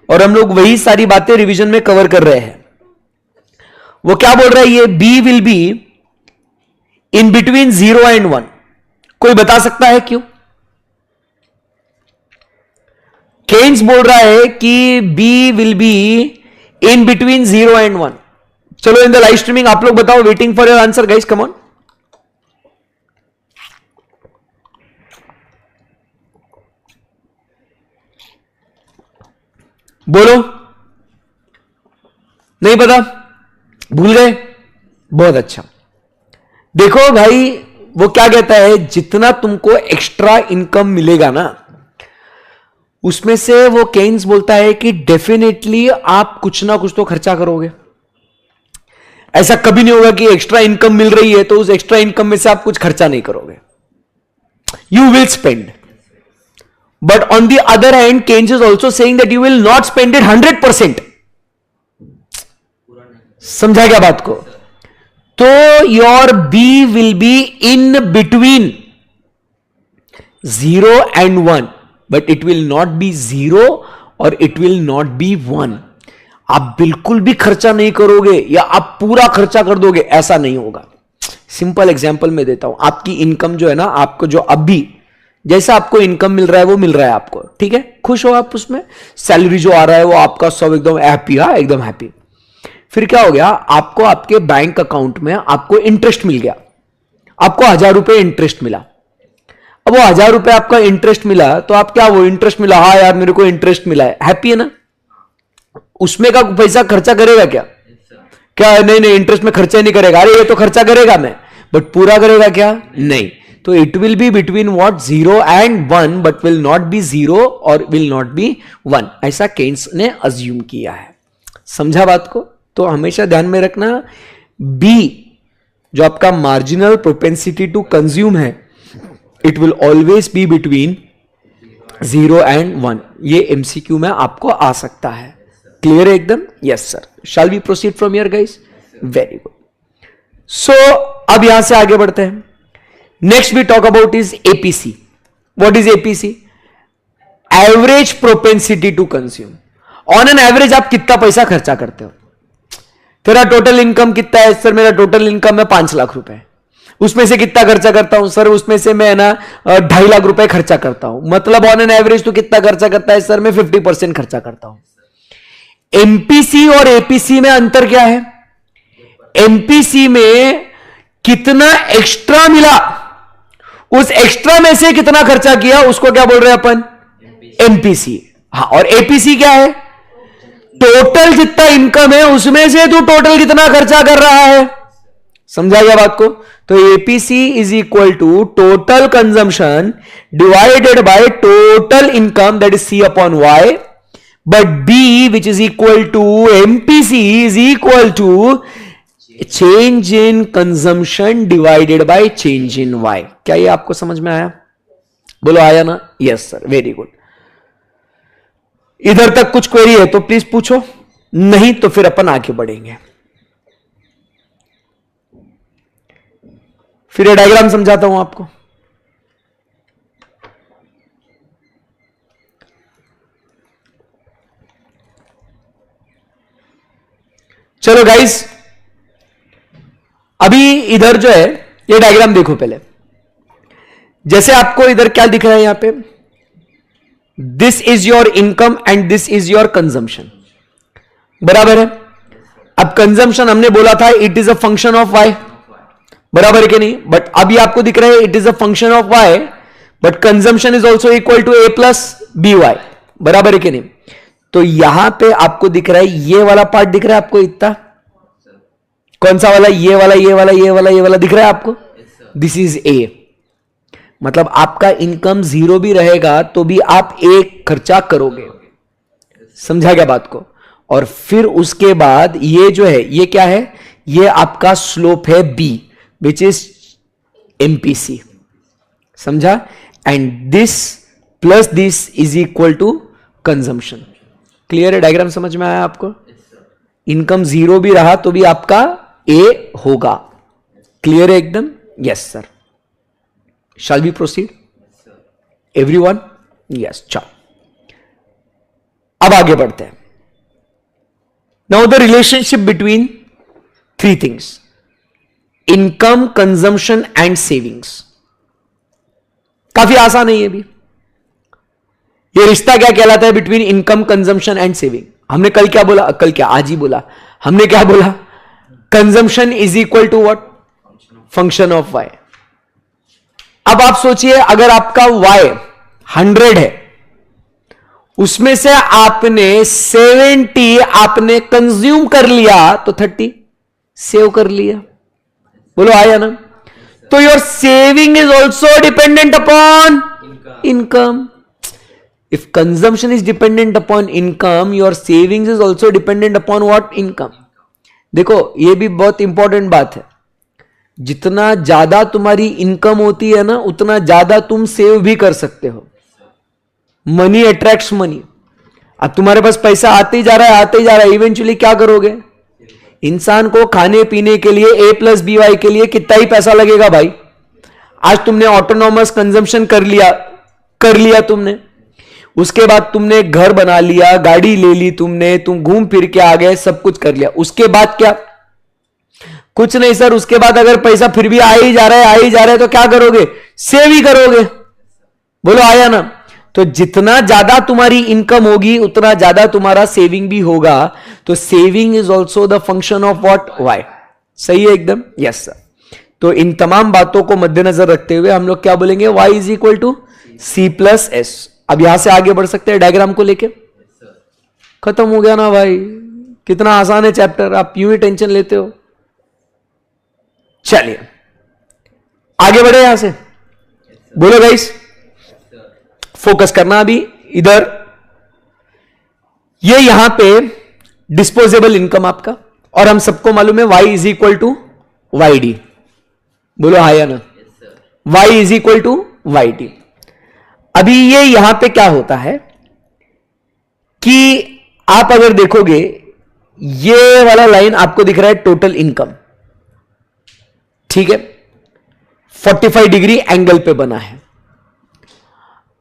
और हम लोग वही सारी बातें रिवीजन में कवर कर रहे हैं। वो क्या बोल रहा है, ये B will be in between 0 and 1। कोई बता सकता है क्यों? केन्स बोल रहा है कि B will be in between 0 and 1। चलो इन द लाइव स्ट्रीमिंग आप लोग बताओ, waiting for your answer guys, come on. बोलो। नहीं पता? भूल गए? बहुत अच्छा। देखो भाई वो क्या कहता है, जितना तुमको एक्स्ट्रा इनकम मिलेगा ना उसमें से वो केन्स बोलता है कि डेफिनेटली आप कुछ ना कुछ तो खर्चा करोगे। ऐसा कभी नहीं होगा कि एक्स्ट्रा इनकम मिल रही है तो उस एक्स्ट्रा इनकम में से आप कुछ खर्चा नहीं करोगे। You will spend, but on the other hand Keynes is also saying that you will not spend it 100%। समझा क्या बात को? तो your B will be in between 0 and 1, but it will not be 0 और इट विल नॉट बी 1। आप बिल्कुल भी खर्चा नहीं करोगे या आप पूरा खर्चा कर दोगे, ऐसा नहीं होगा। सिंपल एग्जांपल मैं देता हूं। आपकी इनकम जो है ना, आपको जो अभी जैसा आपको इनकम मिल रहा है वो मिल रहा है आपको, ठीक है, खुश हो आप उसमें। सैलरी जो आ रहा है वो आपका सब एकदम हैप्पी, हाँ एकदम हैप्पी। फिर क्या हो गया, आपको आपके बैंक अकाउंट में आपको इंटरेस्ट मिल गया, आपको 1000 रुपए इंटरेस्ट मिला। अब वो 1000 रुपए आपका इंटरेस्ट मिला तो आप क्या, वो इंटरेस्ट मिला, हाँ यार मेरे को इंटरेस्ट मिला है, हैप्पी है ना? उसमें का पैसा खर्चा करेगा क्या? क्या नहीं नहीं, इंटरेस्ट में खर्चा नहीं करेगा, अरे ये तो खर्चा करेगा मैं, बट पूरा करेगा क्या? नहीं। तो it will be between what, 0 and 1, but will not be 0 और विल नॉट बी 1। ऐसा केन्स ने अज्यूम किया है। समझा बात को? तो हमेशा ध्यान में रखना, B जो आपका मार्जिनल प्रोपेंसिटी टू कंज्यूम है, it will always be between 0 and 1। ये MCQ में आपको आ सकता है। क्लियर है एकदम? Yes sir. Shall we proceed from here guys? Very good. So अब यहां से आगे बढ़ते हैं। Next we talk about is APC। What is APC? Average propensity to consume. On an average आप कितना पैसा खर्चा करते हो? तेरा टोटल इनकम कितना है? सर मेरा टोटल इनकम है 5 लाख रुपए। उसमें से कितना खर्चा करता हूं? सर उसमें से मैं ना 2.5 लाख रुपए खर्चा करता हूं। मतलब ऑन एन एवरेज तो कितना खर्चा करता है? सर मैं 50% खर्चा करता हूं। MPC और APC में अंतर क्या है? MPC में कितना एक्स्ट्रा मिला, उस एक्स्ट्रा में से कितना खर्चा किया, उसको क्या बोल रहे हैं अपन? MPC। हाँ, और APC क्या है? टोटल जितना इनकम है उसमें से तू टोटल कितना खर्चा कर रहा है। समझा गया बात को? तो APC is equal to total consumption divided by total income, that is C upon Y। But B which is equal to MPC is equal to change in consumption divided by change in Y. क्या ये आपको समझ में आया? बोलो आया ना? Yes sir, very good. इधर तक कुछ क्वेरी है तो प्लीज पूछो, नहीं तो फिर अपन आगे बढ़ेंगे। फिर ये डायग्राम समझाता हूं आपको। चलो गाइस, अभी इधर जो है ये डायग्राम देखो पहले। जैसे आपको इधर क्या दिख रहा है यहां पे, this is your income and this is your consumption, बराबर है। अब कंजम्पशन हमने बोला था it is a function of Y, बराबर है कि नहीं? बट अभी आपको दिख रहा है it is a function of Y, but consumption is also equal to A plus B Y, बराबर है कि नहीं? तो यहां पे आपको दिख रहा है ये वाला पार्ट दिख रहा है आपको इतना, कौन सा वाला? ये वाला, ये वाला, ये वाला, ये वाला दिख रहा है आपको? This is a. मतलब आपका इनकम जीरो भी रहेगा तो भी आप एक खर्चा करोगे, समझा क्या बात को? और फिर उसके बाद ये जो है ये क्या है? ये आपका स्लोप है बी, विच इज एमपीसी, समझा? And this plus this is equal to consumption. Clear है? डायग्राम समझ में आया आपको? इनकम जीरो भी रहा तो भी आपका ए होगा। क्लियर है एकदम? Yes sir. Shall we proceed? Everyone? Yes, चलो अब आगे बढ़ते हैं। Now the relationship between three things: income, consumption and savings. काफी आसान है ये भी। ये रिश्ता क्या कहलाता है between income, consumption and saving? हमने कल क्या बोला? कल क्या, आज ही बोला। हमने क्या बोला? Consumption is equal to what? Function of Y. अब आप सोचिए, अगर आपका y 100 है, उसमें से आपने 70 आपने कंज्यूम कर लिया तो 30 सेव कर लिया। बोलो आया ना? तो your saving is also dependent upon income. If consumption is dependent upon income, your savings is also dependent upon what? Income. देखो ये भी बहुत इंपॉर्टेंट बात है, जितना ज्यादा तुम्हारी इनकम होती है ना, उतना ज्यादा तुम सेव भी कर सकते हो। Money attracts money. अब तुम्हारे पास पैसा आते ही जा रहा है, आते ही जा रहा है, इवेंचुअली क्या करोगे? इंसान को खाने पीने के लिए ए प्लस बी वाई के लिए कितना ही पैसा लगेगा भाई? आज तुमने ऑटोनॉमस कंजम्पशन कर लिया तुमने, उसके बाद तुमने घर बना लिया, गाड़ी ले ली तुमने, तुम घूम फिर के आ गए, सब कुछ कर लिया। उसके बाद क्या? कुछ नहीं सर। उसके बाद अगर पैसा फिर भी आ ही जा रहा है तो क्या करोगे? सेव ही करोगे। बोलो आया ना? तो जितना ज्यादा तुम्हारी इनकम होगी उतना ज्यादा तुम्हारा सेविंग भी होगा। तो saving is also the function of what? Y. सही है एकदम? Yes sir. तो इन तमाम बातों को मद्देनजर रखते हुए हम लोग क्या बोलेंगे? Y is equal to C plus S. अब यहां से आगे बढ़ सकते हैं डायग्राम को लेके। खत्म हो गया ना भाई? कितना आसान है चैप्टर, आप यूं ही टेंशन लेते हो। चलिए आगे बढ़े यहां से। बोलो गाइस, फोकस करना अभी इधर। ये यहां पे डिस्पोजेबल इनकम आपका, और हम सबको मालूम है y is equal to Y D. बोलो हाय या ना? y is equal to Y D. अभी ये यहां पे क्या होता है कि आप अगर देखोगे, ये वाला लाइन आपको दिख रहा है टोटल इनकम, ठीक है? 45 डिग्री एंगल पे बना है।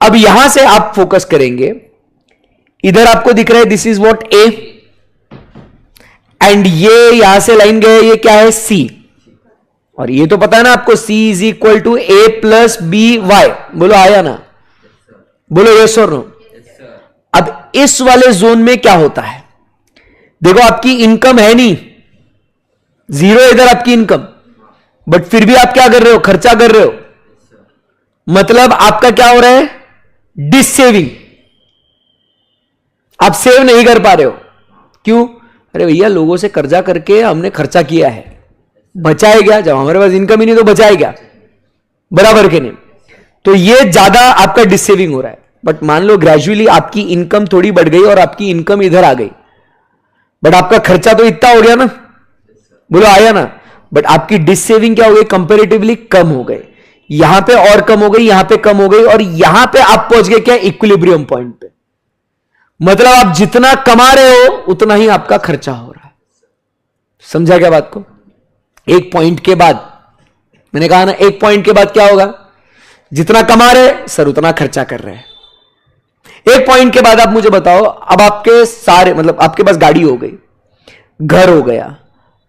अब यहां से आप फोकस करेंगे, इधर आपको दिख रहा है this is what? A. And ये यहां से लाइन गए, ये क्या है? सी। और ये तो पता है ना आपको, C is equal to A plus B Y. बोलो आया ना? बोलो यस और नो? अब इस वाले जोन में क्या होता है? देखो आपकी इनकम है नहीं, जीरो इधर आपकी इनकम, बट फिर भी आप क्या कर रहे हो? खर्चा कर रहे हो। मतलब आपका क्या हो रहा है? डिससेविंग। आप सेव नहीं कर पा रहे हो। क्यों? अरे भैया लोगों से कर्जा करके हमने खर्चा किया है, बचाए क्या? जब हमारे पास इनकम ही नहीं तो बचाए क्या? बराबर के नहीं? तो ये ज्यादा आपका डिससेविंग हो रहा है। बट मान लो ग्रेजुअली आपकी इनकम थोड़ी बढ़ गई और आपकी इनकम इधर आ गई, बट आपका खर्चा तो इतना हो गया ना। बोलो आया ना। बट आपकी डिस सेविंग क्या हो गई, कंपेरेटिवली कम हो गई, यहां पे और कम हो गई, यहां पे कम हो गई, और यहां पे आप पहुंच गए क्या, इक्विलिब्रियम पॉइंट पे। मतलब आप जितना कमा रहे हो उतना ही आपका खर्चा हो रहा है। समझा क्या बात को? एक पॉइंट के बाद, मैंने कहा ना, एक पॉइंट के बाद क्या होगा, जितना कमा रहे सर उतना खर्चा कर रहे हैं। एक पॉइंट के बाद आप मुझे बताओ, अब आपके सारे, मतलब आपके पास गाड़ी हो गई, घर हो गया,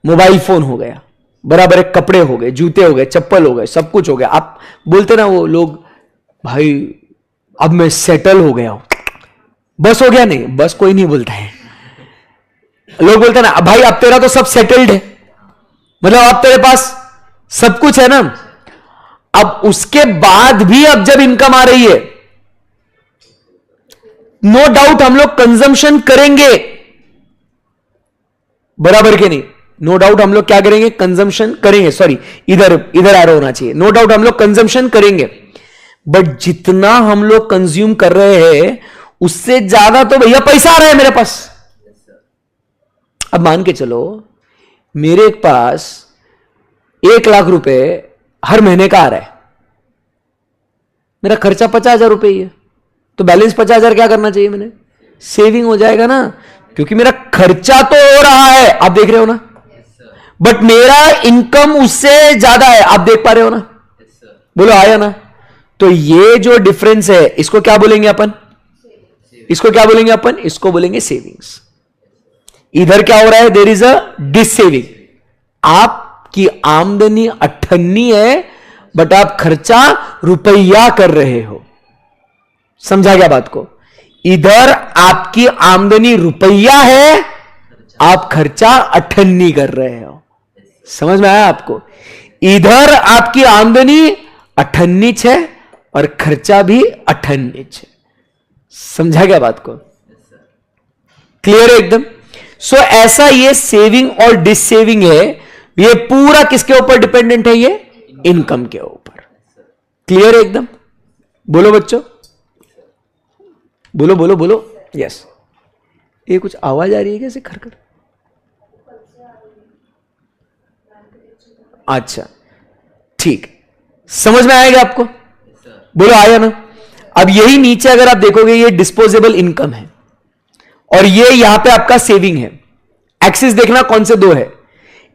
मोबाइल फोन हो गया, बराबर है, कपड़े हो गए, जूते हो गए, चप्पल हो गए, सब कुछ हो गया। आप बोलते ना वो लोग, भाई अब मैं सेटल हो गया हूं, बस हो गया, नहीं बस कोई नहीं बोलता है। लोग बोलते ना भाई अब तेरा तो सब सेटल्ड है, मतलब अब तेरे पास सब कुछ है ना। अब उसके बाद भी अब जब इनकम आ रही है, नो डाउट हम लोग कंजम्पशन करेंगे, बराबर के नहीं, नो डाउट हम लोग क्या करेंगे, कंजम्पशन करेंगे। सॉरी, इधर इधर एरो होना चाहिए, नो डाउट हम लोग कंजम्पशन करेंगे, बट जितना हम लोग कंज्यूम कर रहे हैं उससे ज्यादा तो भैया पैसा आ रहा है मेरे पास। अब मान के चलो मेरे पास 1 लाख रुपए हर महीने का आ रहा है, मेरा खर्चा 50,000 रुपए ही है, तो बैलेंस 50,000 क्या करना चाहिए, मैंने सेविंग हो जाएगा ना, क्योंकि मेरा खर्चा तो हो रहा है, आप देख रहे हो ना, बट मेरा इनकम उससे ज्यादा है, आप देख पा रहे हो ना। बोलो आया ना। तो ये जो डिफरेंस है इसको क्या बोलेंगे अपन, इसको क्या बोलेंगे अपन, इसको बोलेंगे सेविंग्स। इधर क्या हो रहा है, there is a dissaving, आपकी आमदनी 98 है बट आप खर्चा रुपया कर रहे हो। समझा गया बात को? इधर आपकी आमदनी रुपया है, आप खर्चा 98 कर रहे हो। समझ में आया आपको? इधर आपकी आमदनी 98 है और खर्चा भी 98 है। समझा गया बात को? क्लियर है एकदम? सो ऐसा ये सेविंग और डिस सेविंग है, ये पूरा किसके ऊपर डिपेंडेंट है, ये इनकम के ऊपर। क्लियर है एकदम? बोलो बच्चों, बोलो बोलो बोलो। यस, ये कुछ आवाज आ रही है कैसे खरखर? अच्छा ठीक, समझ में आएगा आपको? बोलो आया ना। अब यही नीचे अगर आप देखोगे ये डिस्पोजेबल इनकम है और ये यहां पे आपका सेविंग है। एक्सिस देखना कौन से दो है,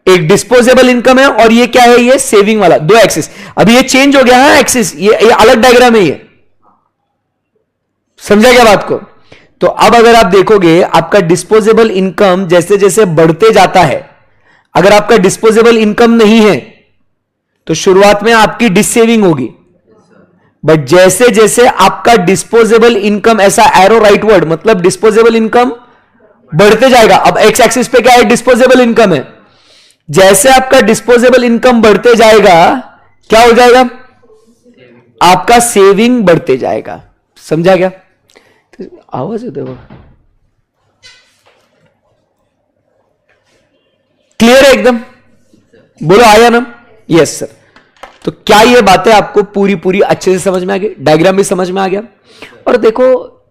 एक डिस्पोजेबल इनकम है और ये क्या है, ये सेविंग वाला, दो एक्सिस। अभी ये चेंज हो गया है एक्सिस, ये अलग डायग्राम है ये। समझा क्या बात को? तो अब अगर आप देखोगे आपका डिस्पोजेबल इनकम जैसे जैसे बढ़ते जाता है, अगर आपका डिस्पोजेबल इनकम नहीं है तो शुरुआत में आपकी डिससेविंग होगी, बट जैसे जैसे आपका डिस्पोजेबल इनकम, ऐसा एरो राइटवर्ड, मतलब डिस्पोजेबल इनकम बढ़ते जाएगा। अब एक्स एक्सिस पे क्या है, डिस्पोजेबल इनकम है। जैसे आपका डिस्पोजेबल इनकम बढ़ते जाएगा क्या हो जाएगा, आपका सेविंग बढ़ते जाएगा। समझा क्या? तो आवाज है देखो, क्लियर है एकदम? बोलो आया ना? Yes sir. तो क्या ये बातें आपको पूरी पूरी अच्छे से समझ में आ गई, डायग्राम भी समझ में आ गया? और देखो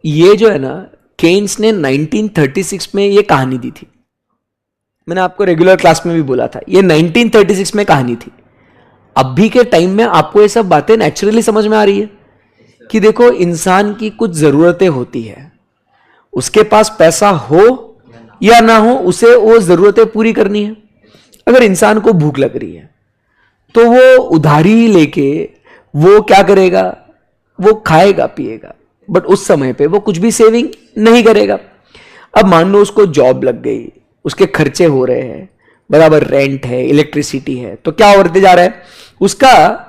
ये जो है ना, केन्स ने 1936 में ये कहानी दी थी। मैंने आपको रेगुलर क्लास में भी बोला था, ये 1936 में कहानी थी। अभी के टाइम में आपको ये सब बातें नेचुरली समझ में आ रही है कि देखो इंसान की कुछ जरूरतें होती है, उसके पास पैसा हो या ना हो उसे वो जरूरतें पूरी करनी है। अगर इंसान को भूख लग रही है तो वो उधारी लेके वो क्या करेगा, वो खाएगा पिएगा, बट उस समय पे वो कुछ भी सेविंग नहीं करेगा। अब मान लो उसको जॉब लग गई, उसके खर्चे हो रहे हैं, बराबर रेंट है, इलेक्ट्रिसिटी है, तो क्या बढ़ते जा रहा है, उसका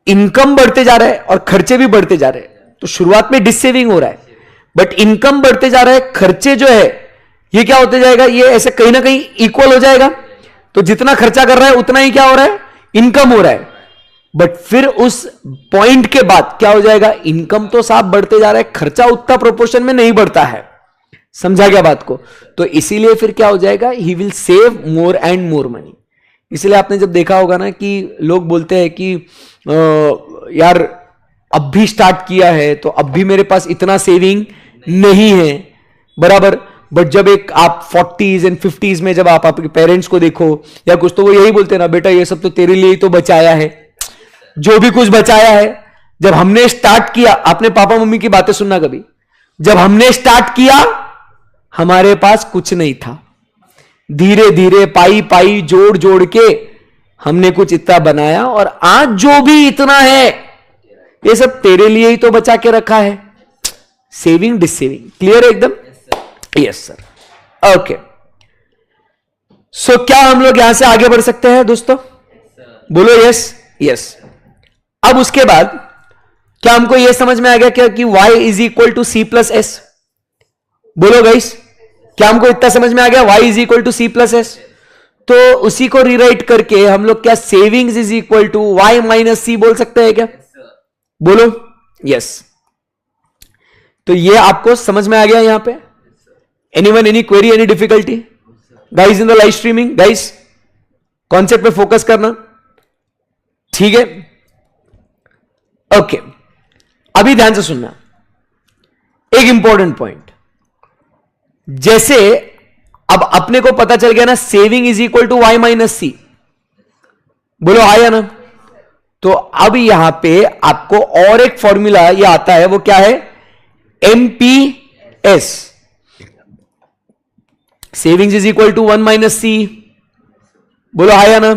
इनकम बढ़ते जा रहा है और खर्चे भी बढ़ते जा रहे हैं। तो शुरुआत में डिससेविंग हो रहा है, बट इनकम बढ़ते जा रहा है, खर्चे जो है ये क्या होते जाएगा, ये ऐसे कहीं ना कहीं इक्वल हो जाएगा। तो जितना खर्चा कर रहा है उतना ही क्या हो रहा है, इनकम हो रहा है। बट फिर उस पॉइंट के बाद क्या हो जाएगा, इनकम तो साफ बढ़ते जा रहा है, खर्चा उतना प्रोपोर्शन में नहीं बढ़ता है। समझा गया बात को? तो इसीलिए फिर क्या हो जाएगा, he will save more and more money. इसलिए आपने जब देखा होगा ना कि लोग बोलते हैं कि यार अब भी स्टार्ट किया है तो अब भी मेरे पास इतना सेविंग नहीं है, बराबर, बट जब एक आप 40s एंड 50s में जब आप आपके पेरेंट्स को देखो या कुछ, तो वो यही बोलते हैं ना, बेटा ये सब तो तेरे लिए ही तो बचाया है, जो भी कुछ बचाया है। जब हमने स्टार्ट किया, आपने पापा मम्मी की बातें सुनना कभी, जब हमने स्टार्ट किया हमारे पास कुछ नहीं था, धीरे धीरे पाई पाई जोड़ जोड़ के हमने कुछ इतना बनाया, और आज जो भी इतना है ये सब तेरे लिए ही तो बचा के रखा है। सेविंग डिसेविंग, क्लियर है एकदम? Yes sir, okay. सो क्या हम लोग यहां से आगे बढ़ सकते हैं दोस्तों? बोलो यस यस। अब उसके बाद क्या हमको यह समझ में आ गया क्या कि y is equal to C plus S? बोलो गाइस, क्या हमको इतना समझ में आ गया y is equal to C plus S? तो उसी को रीराइट करके हम लोग क्या savings is equal to y minus C बोल सकते हैं क्या? बोलो यस। तो ये आपको समझ में आ गया यहां पे? Anyone, any query, any difficulty guys in the live streaming? Guys concept पे फोकस करना, ठीक है? ओके, अभी ध्यान से सुनना एक इंपॉर्टेंट पॉइंट। जैसे अब अपने को पता चल गया ना saving is equal to Y minus C, बोलो आया ना? तो अब यहां पे आपको और एक फॉर्मूला ये आता है, वो क्या है? MPS, savings is equal to 1 minus C, बोलो आया ना?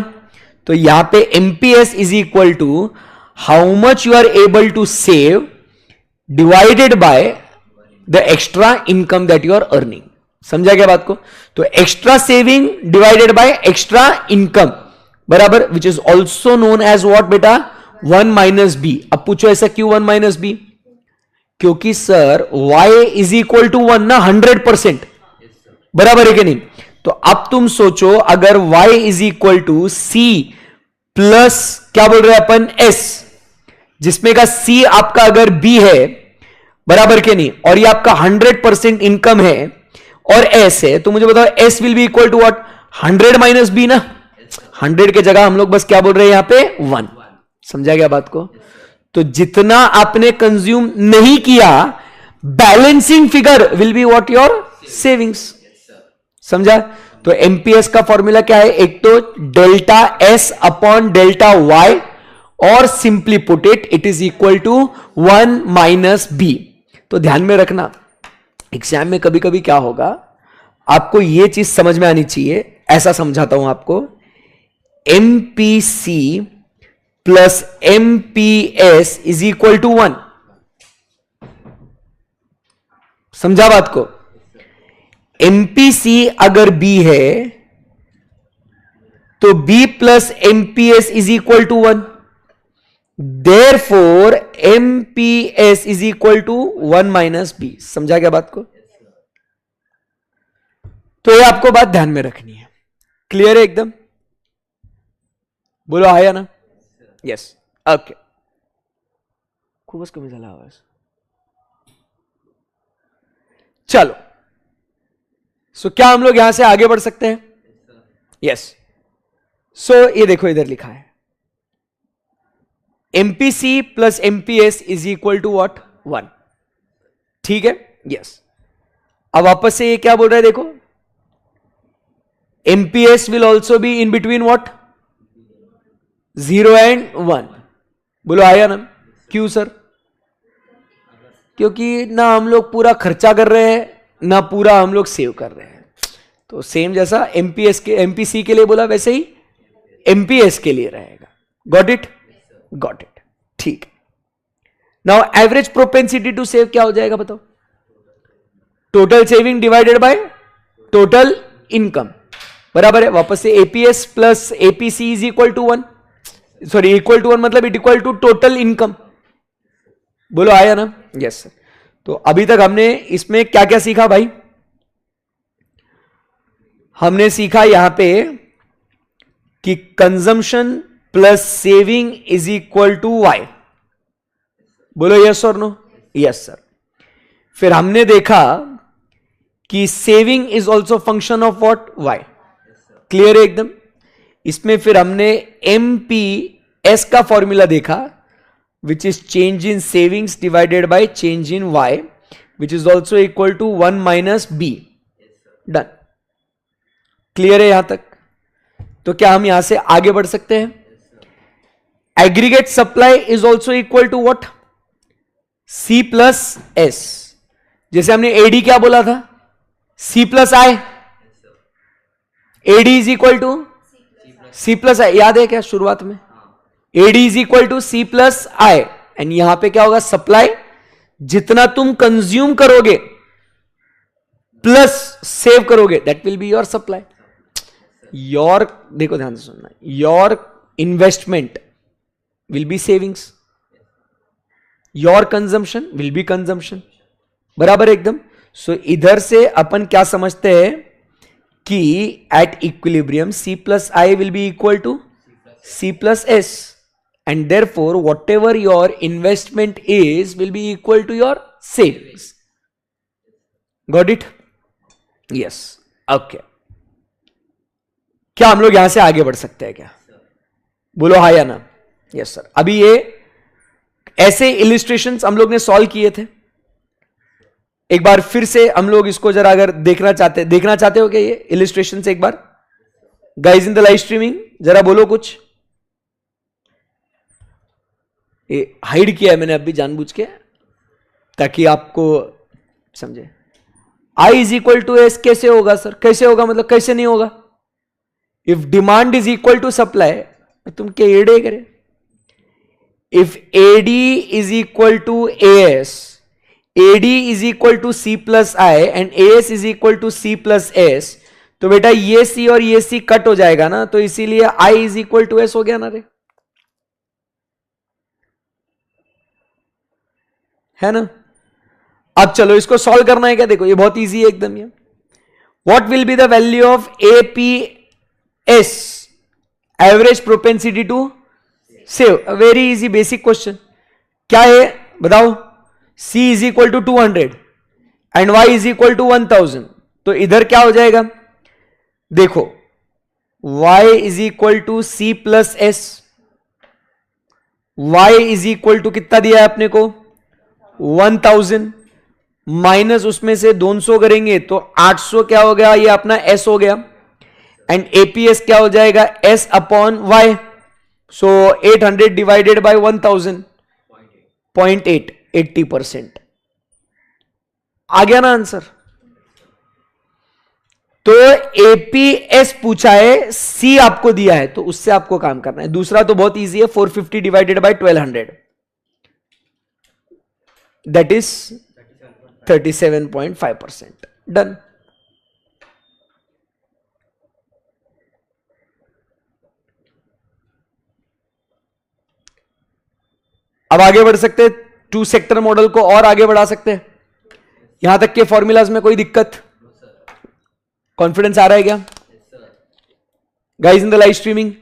तो यहां पे MPS is equal to how much you are able to save divided by the extra income that you are earning. समझा क्या बात को? तो extra saving divided by extra income बराबर, which is also known as what बेटा? 1 minus B. अब पूछो ऐसा क्यों 1 माइनस बी? क्योंकि sir y is equal to 1 ना 100%, बराबर है कि नहीं? तो अब तुम सोचो अगर y is equal to C plus क्या बोल रहे हैं अपन? s, जिसमें का c आपका अगर b है, बराबर के नहीं, और ये आपका 100% इनकम है और s है, तो मुझे बताओ s will be equal to what? 100 minus b ना। 100 के जगह हम लोग बस क्या बोल रहे हैं यहां पे? 1। समझा गया बात को? तो जितना आपने कंज्यूम नहीं किया, balancing figure will be what? Your savings. समझा? तो एमपीएस का फॉर्मूला क्या है? एक तो delta S upon delta Y, और simply put it is equal to 1 minus B. तो ध्यान में रखना, एग्जाम में कभी कभी क्या होगा, आपको यह चीज समझ में आनी चाहिए। ऐसा समझाता हूं आपको, MPC plus MPS is equal to 1। समझा बात को? एमपीसी अगर बी है तो B plus MPS is equal to 1, therefore MPS is equal to 1 minus B. समझा क्या बात को? तो ये आपको बात ध्यान में रखनी है। क्लियर है एकदम? बोलो आया ना? Yes, okay. खूबच कमी झाला आवाज। चलो, सो क्या हम लोग यहां से आगे बढ़ सकते हैं? यस। सो ये देखो इधर लिखा है MPC plus MPS is equal to what? 1। ठीक है? यस। अब वापस से ये क्या बोल रहा है देखो, MPS will also be in between what? 0 and 1। बोलो आया ना? क्यों सर? क्योंकि ना हम लोग पूरा खर्चा कर रहे हैं, ना पूरा हम लोग सेव कर रहे हैं। तो सेम जैसा एमपीएस के एमपीसी के लिए बोला, वैसे ही एमपीएस के लिए रहेगा। Got it? गॉट इट, ठीक। Now average propensity to save क्या हो जाएगा बताओ? Total saving divided by total income, बराबर है। वापस से APS plus APC is equal to 1, sorry equal to 1 मतलब it equal to total income. बोलो आया ना? Yes sir. तो अभी तक हमने इसमें क्या क्या सीखा भाई? हमने सीखा यहां पे कि consumption plus saving is equal to Y. बोलो यस और नो? Yes sir. फिर हमने देखा कि saving is also function of what? Y. Clear है एकदम? इसमें फिर हमने एमपीएस का फॉर्मूला देखा, which is change in savings divided by change in y, which is also equal to 1 minus b. Done. Clear है यहां तक? तो क्या हम यहां से आगे बढ़ सकते हैं? Aggregate supply is also equal to what? C plus S. जैसे हमने एडी क्या बोला था? C plus I. AD is equal to C plus I, याद है क्या शुरुआत में? AD is equal to C plus I. And यहां पे क्या होगा? सप्लाई, जितना तुम कंज्यूम करोगे प्लस सेव करोगे, that will be your supply. Your, देखो ध्यान से सुनना, your investment will be savings, your consumption will be consumption. बराबर एकदम। सो इधर से अपन क्या समझते हैं कि at equilibrium C plus I will be equal to C plus S, and therefore whatever your investment is will be equal to your savings. Got it? Yes, okay. क्या हम लोग यहां से आगे बढ़ सकते हैं क्या? बोलो हाँ या ना? Yes sir. अभी ये ऐसे इलिस्ट्रेशंस हम लोग ने सॉल्व किए थे। एक बार फिर से हम लोग इसको जरा अगर देखना चाहते हो क्या ये इलिस्ट्रेशन से एक बार? Guys in the live streaming जरा बोलो कुछ। ये हाइड किया है मैंने अभी जानबूझ के, ताकि आपको समझे। I is equal to S कैसे होगा सर? कैसे होगा मतलब कैसे नहीं होगा? If demand is equal to supply, तुम क्या एडे करे? If AD is equal to AS, AD is equal to C plus I and AS is equal to C plus S, तो बेटा ये सी और ये सी कट हो जाएगा ना, तो इसीलिए आई इज इक्वल टू एस हो गया ना रे, है ना? अब चलो इसको सॉल्व करना है क्या? देखो ये बहुत इजी है एकदम। ये what will be the value of APS, average propensity to save? Very easy basic question. क्या है बताओ? C is equal to 200 and Y is equal to 1000, तो इधर क्या हो जाएगा? देखो Y is equal to C plus S, Y is equal to कितना दिया है अपने को? 1000 माइनस उसमें से 200 करेंगे तो 800 क्या हो गया? ये अपना S हो गया। एंड एपीएस क्या हो जाएगा? S upon Y। So 800 divided by 1000, 0.8, 80%। आ गया ना आंसर? तो एपीएस पूछा है, सी आपको दिया है, तो उससे आपको काम करना है। दूसरा तो बहुत इजी है, 450 divided by 1200, that is 37.5%। Done. अब आगे बढ़ सकते हैं, टू सेक्टर मॉडल को और आगे बढ़ा सकते हैं। यहां तक के फॉर्मूलाज में कोई दिक्कत? कॉन्फिडेंस आ रहा है क्या guys in the live streaming?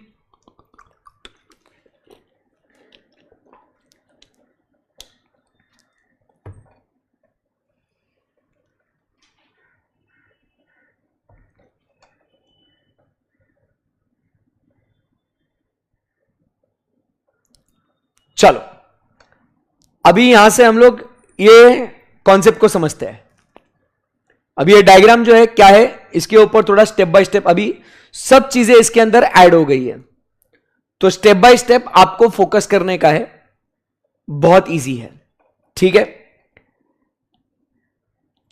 चलो अभी यहां से हम लोग ये कॉन्सेप्ट को समझते हैं। अभी ये डायग्राम जो है क्या है, इसके ऊपर थोड़ा स्टेप बाय स्टेप अभी सब चीजें इसके अंदर ऐड हो गई है, तो स्टेप बाय स्टेप आपको फोकस करने का है। बहुत इजी है, ठीक है?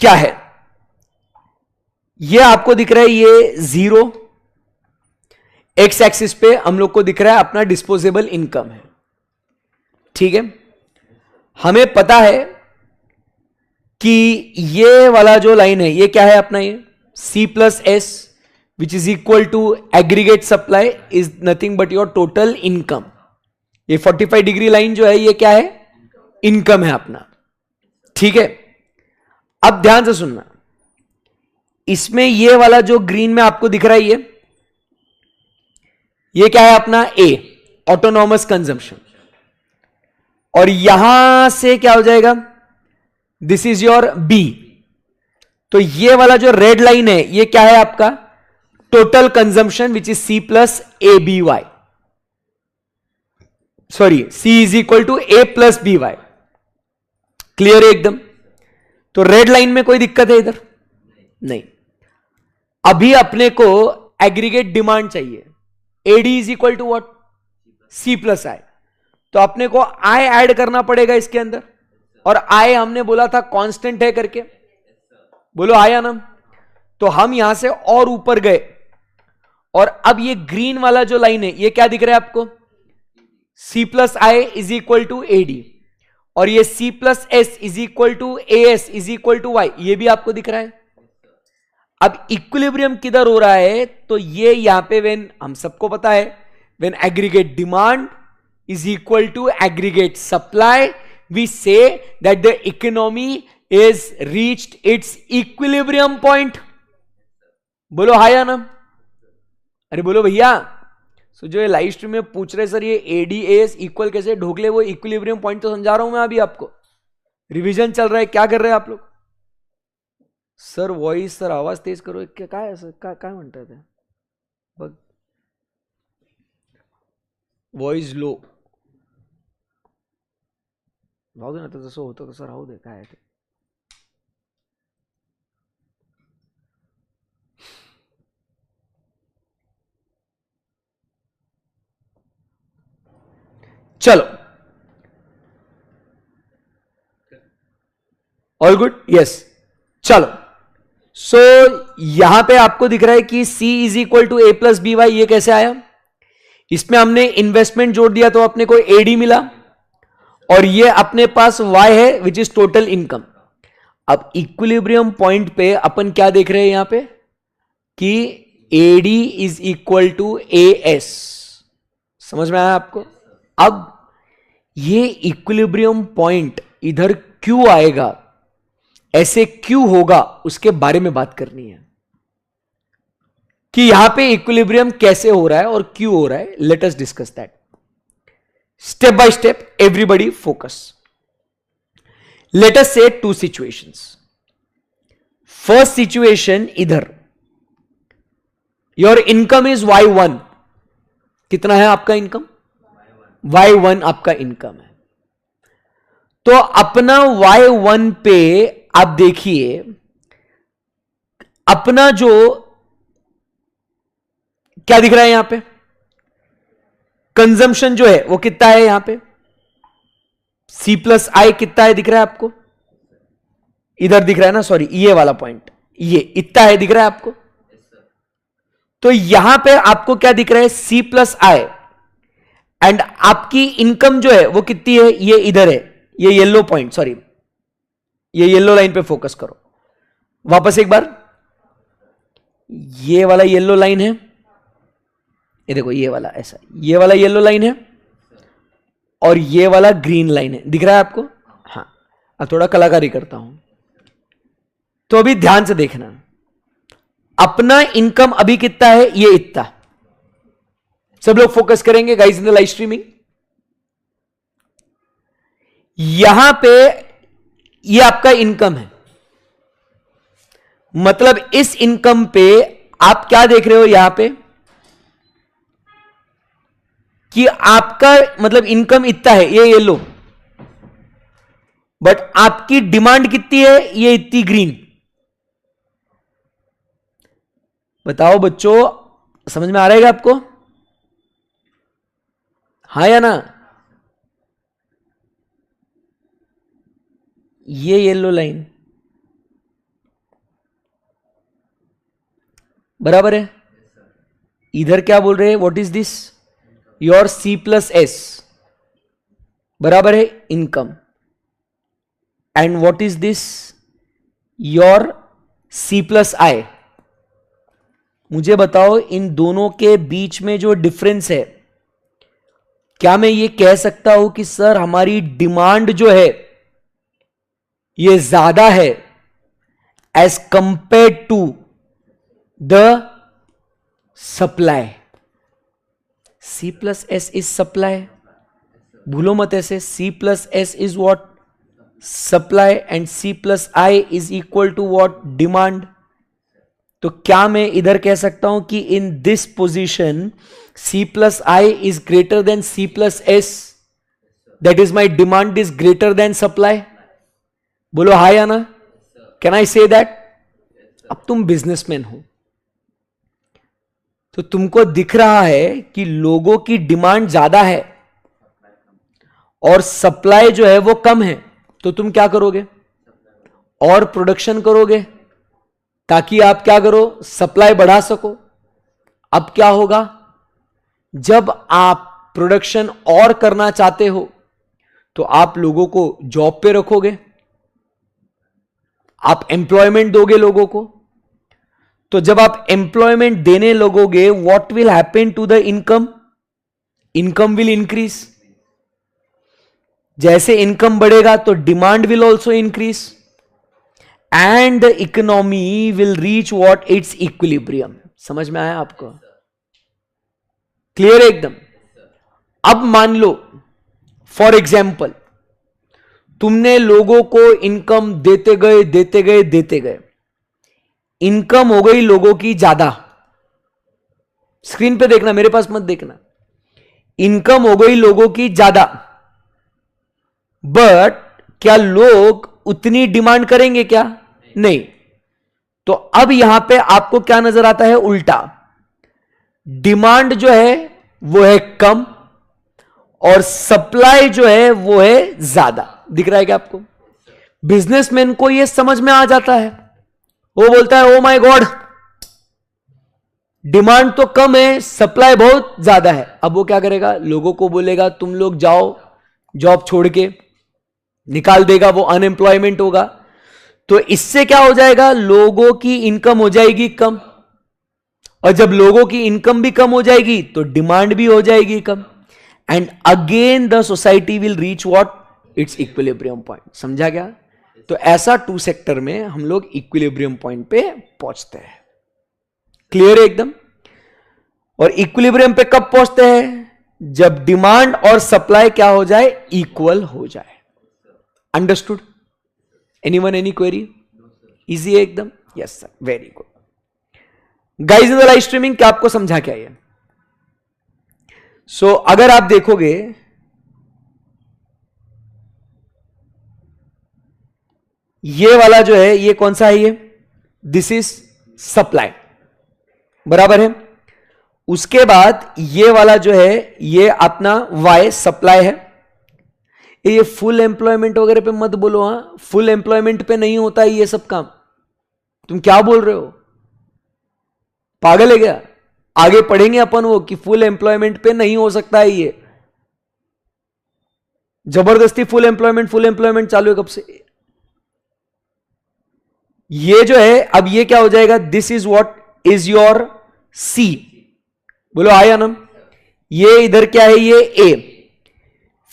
क्या है ये आपको दिख रहा है? ये 0 एक्स एक्सिस पे हम लोग को दिख रहा है अपना डिस्पोजेबल इनकम है, ठीक है? हमें पता है कि ये वाला जो लाइन है ये क्या है अपना? ये C plus S which is equal to aggregate supply is nothing but your total income. ये 45 डिग्री लाइन जो है ये क्या है? इनकम है अपना, ठीक है? अब ध्यान से सुनना, इसमें ये वाला जो ग्रीन में आपको दिख रहा है ये क्या है अपना? A, autonomous consumption. और यहां से क्या हो जाएगा? This is your B। तो ये वाला जो रेड लाइन है ये क्या है आपका? Total consumption which is C plus ABY, sorry C is equal to A plus BY। Clear है एकदम? तो रेड लाइन में कोई दिक्कत है इधर? नहीं। अभी अपने को एग्रीगेट डिमांड चाहिए, AD is equal to what, C plus I. तो अपने को आई ऐड करना पड़ेगा इसके अंदर, और आई हमने बोला था कांस्टेंट है करके, बोलो आया ना। तो हम यहां से और ऊपर गए, और अब ये ग्रीन वाला जो लाइन है ये क्या दिख रहा है आपको, C plus I is equal to AD, और ये C plus S is equal to A S is equal to Y, ये भी आपको दिख रहा है। अब इक्विलिब्रियम किधर हो रहा है, तो ये यहां पे व्हेन, हम सबको पता है when aggregate demand is equal to aggregate supply, we say that the economy is reached its equilibrium point. बोलो हाय ना, अरे बोलो भैया। सो जो ये लाइव स्ट्रीम में पूछ रहे सर ये एडीएस इक्वल कैसे ढोकले, वो इक्विलिब्रियम पॉइंट तो समझा रहा हूं मैं अभी आपको, रिवीजन चल रहा है, क्या कर रहे हैं आप लोग। सर वॉइस, सर आवाज तेज करो, क्या काय आहे सर, काय म्हणतात ते बघ, वॉइस लो राहू दे ना, तर जसं होतं तसं राहू दे, काय आहे ते। चलो ऑल गुड, यस। चलो सो यहां पे आपको दिख रहा है कि C is equal to A plus B Y, ये कैसे आया, इसमें हमने इन्वेस्टमेंट जोड़ दिया तो अपने को एडी मिला, और ये अपने पास y है विच इज टोटल इनकम। अब इक्विलिब्रियम पॉइंट पे अपन क्या देख रहे हैं यहां पे कि AD is equal to A S, समझ में आया आपको। अब ये इक्विलिब्रियम पॉइंट इधर क्यों आएगा, ऐसे क्यों होगा, उसके बारे में बात करनी है कि यहां पे इक्विलिब्रियम कैसे हो रहा है और क्यों हो रहा है। Let us discuss that step by step, everybody focus. Let us say two situations. First situation, इधर your income is y1, कितना है आपका इनकम, y1 आपका इनकम है। तो अपना y1 पे आप देखिए, अपना जो क्या दिख रहा है यहां पे, कंजम्पशन जो है वो कितना है यहां पे, C प्लस आई कितना है दिख रहा है आपको, इधर दिख रहा है ना, सॉरी ये वाला पॉइंट, ये इतना है दिख रहा है आपको। तो यहां पे आपको क्या दिख रहा है, C प्लस आई, एंड आपकी इनकम जो है वो कितनी है, ये इधर है, ये येलो पॉइंट, सॉरी ये येलो लाइन पे फोकस करो वापस एक बार, ये वाला येलो लाइन है, ये देखो ये वाला ऐसा, ये वाला येलो लाइन है और ये वाला ग्रीन लाइन है, दिख रहा है आपको। हाँ, अब थोड़ा कलाकारी करता हूं, तो अभी ध्यान से देखना, अपना इनकम अभी कितना है, ये इतना, सब लोग फोकस करेंगे guys in the live streaming. यहां पे ये आपका इनकम है, मतलब इस इनकम पे आप क्या देख रहे हो यहां पे कि आपका मतलब इनकम इतना है, ये येलो, बट आपकी डिमांड कितनी है, ये इतनी ग्रीन। बताओ बच्चों, समझ में आ रहा है आपको, हाँ या ना। ये येलो लाइन बराबर है, इधर क्या बोल रहे हैं, what is this, your C plus S बराबर है income, and what is this, your C plus I. मुझे बताओ इन दोनों के बीच में जो डिफरेंस है, क्या मैं ये कह सकता हूं कि सर हमारी डिमांड जो है ये ज्यादा है as compare to the supply. C plus S is supply, भूलो मत ऐसे, C plus S is what, supply, and C plus I is equal to what, demand. तो क्या मैं इधर कह सकता हूं कि in this position C plus I is greater than C plus S, that is my demand is greater than supply, बोलो हाँ या ना, कैन आई से दैट। अब तुम बिजनेसमैन हो, तो तुमको दिख रहा है कि लोगों की डिमांड ज्यादा है और सप्लाई जो है वो कम है, तो तुम क्या करोगे? और प्रोडक्शन करोगे ताकि आप क्या करो? सप्लाई बढ़ा सको। अब क्या होगा? जब आप प्रोडक्शन और करना चाहते हो तो आप लोगों को जॉब पे रखोगे, आप एम्प्लॉयमेंट दोगे लोगों को। तो जब आप एम्प्लॉयमेंट देने लगोगे, what will happen to the income? Income will increase. जैसे इनकम बढ़ेगा तो demand will also increase and the economy will reach what? It's equilibrium. समझ में आया आपको? क्लियर है एकदम? अब मान लो फॉर एग्जाम्पल तुमने लोगों को इनकम देते गए, इनकम हो गई लोगों की ज्यादा। स्क्रीन पे देखना, मेरे पास मत देखना। इनकम हो गई लोगों की ज्यादा, बट क्या लोग उतनी डिमांड करेंगे? क्या नहीं। तो अब यहां पे आपको क्या नजर आता है? उल्टा। डिमांड जो है वो है कम और सप्लाई जो है वो है ज्यादा। दिख रहा है क्या आपको? बिजनेसमैन को यह समझ में आ जाता है, वो बोलता है ओ माय गॉड, डिमांड तो कम है, सप्लाई बहुत ज्यादा है। अब वो क्या करेगा? लोगों को बोलेगा तुम लोग जाओ जॉब छोड़ के, निकाल देगा, वो अनएम्प्लॉयमेंट होगा। तो इससे क्या हो जाएगा? लोगों की इनकम हो जाएगी कम, और जब लोगों की इनकम भी कम हो जाएगी तो डिमांड भी हो जाएगी कम, and again the society will reach what? It's equilibrium point. समझा क्या? तो ऐसा टू सेक्टर में हम लोग इक्विलिब्रियम पॉइंट पे पहुंचते हैं। क्लियर है एकदम? और इक्विलिब्रियम पे कब पहुंचते हैं? जब डिमांड और सप्लाई क्या हो जाए? इक्वल हो जाए। Understood? Anyone, any query? Easy है एकदम? Yes sir, very good. Guys in the live streaming, क्या आपको समझा क्या ये? सो अगर आप देखोगे ये वाला जो है ये कौन सा है? ये दिस इज सप्लाई, बराबर है। उसके बाद ये वाला जो है ये अपना वाई सप्लाई है। ये फुल एम्प्लॉयमेंट वगैरह पे मत बोलो, हां, फुल एम्प्लॉयमेंट पे नहीं होता है ये सब काम। तुम क्या बोल रहे हो? पागल है क्या? आगे पढ़ेंगे अपन वो कि फुल एम्प्लॉयमेंट पे नहीं हो सकता है ये। जबरदस्ती फुल एम्प्लॉयमेंट चालू है कब से? ये जो है अब ये क्या हो जाएगा? This is what is your C. बोलो आया ना? ये इधर क्या है? ये ए।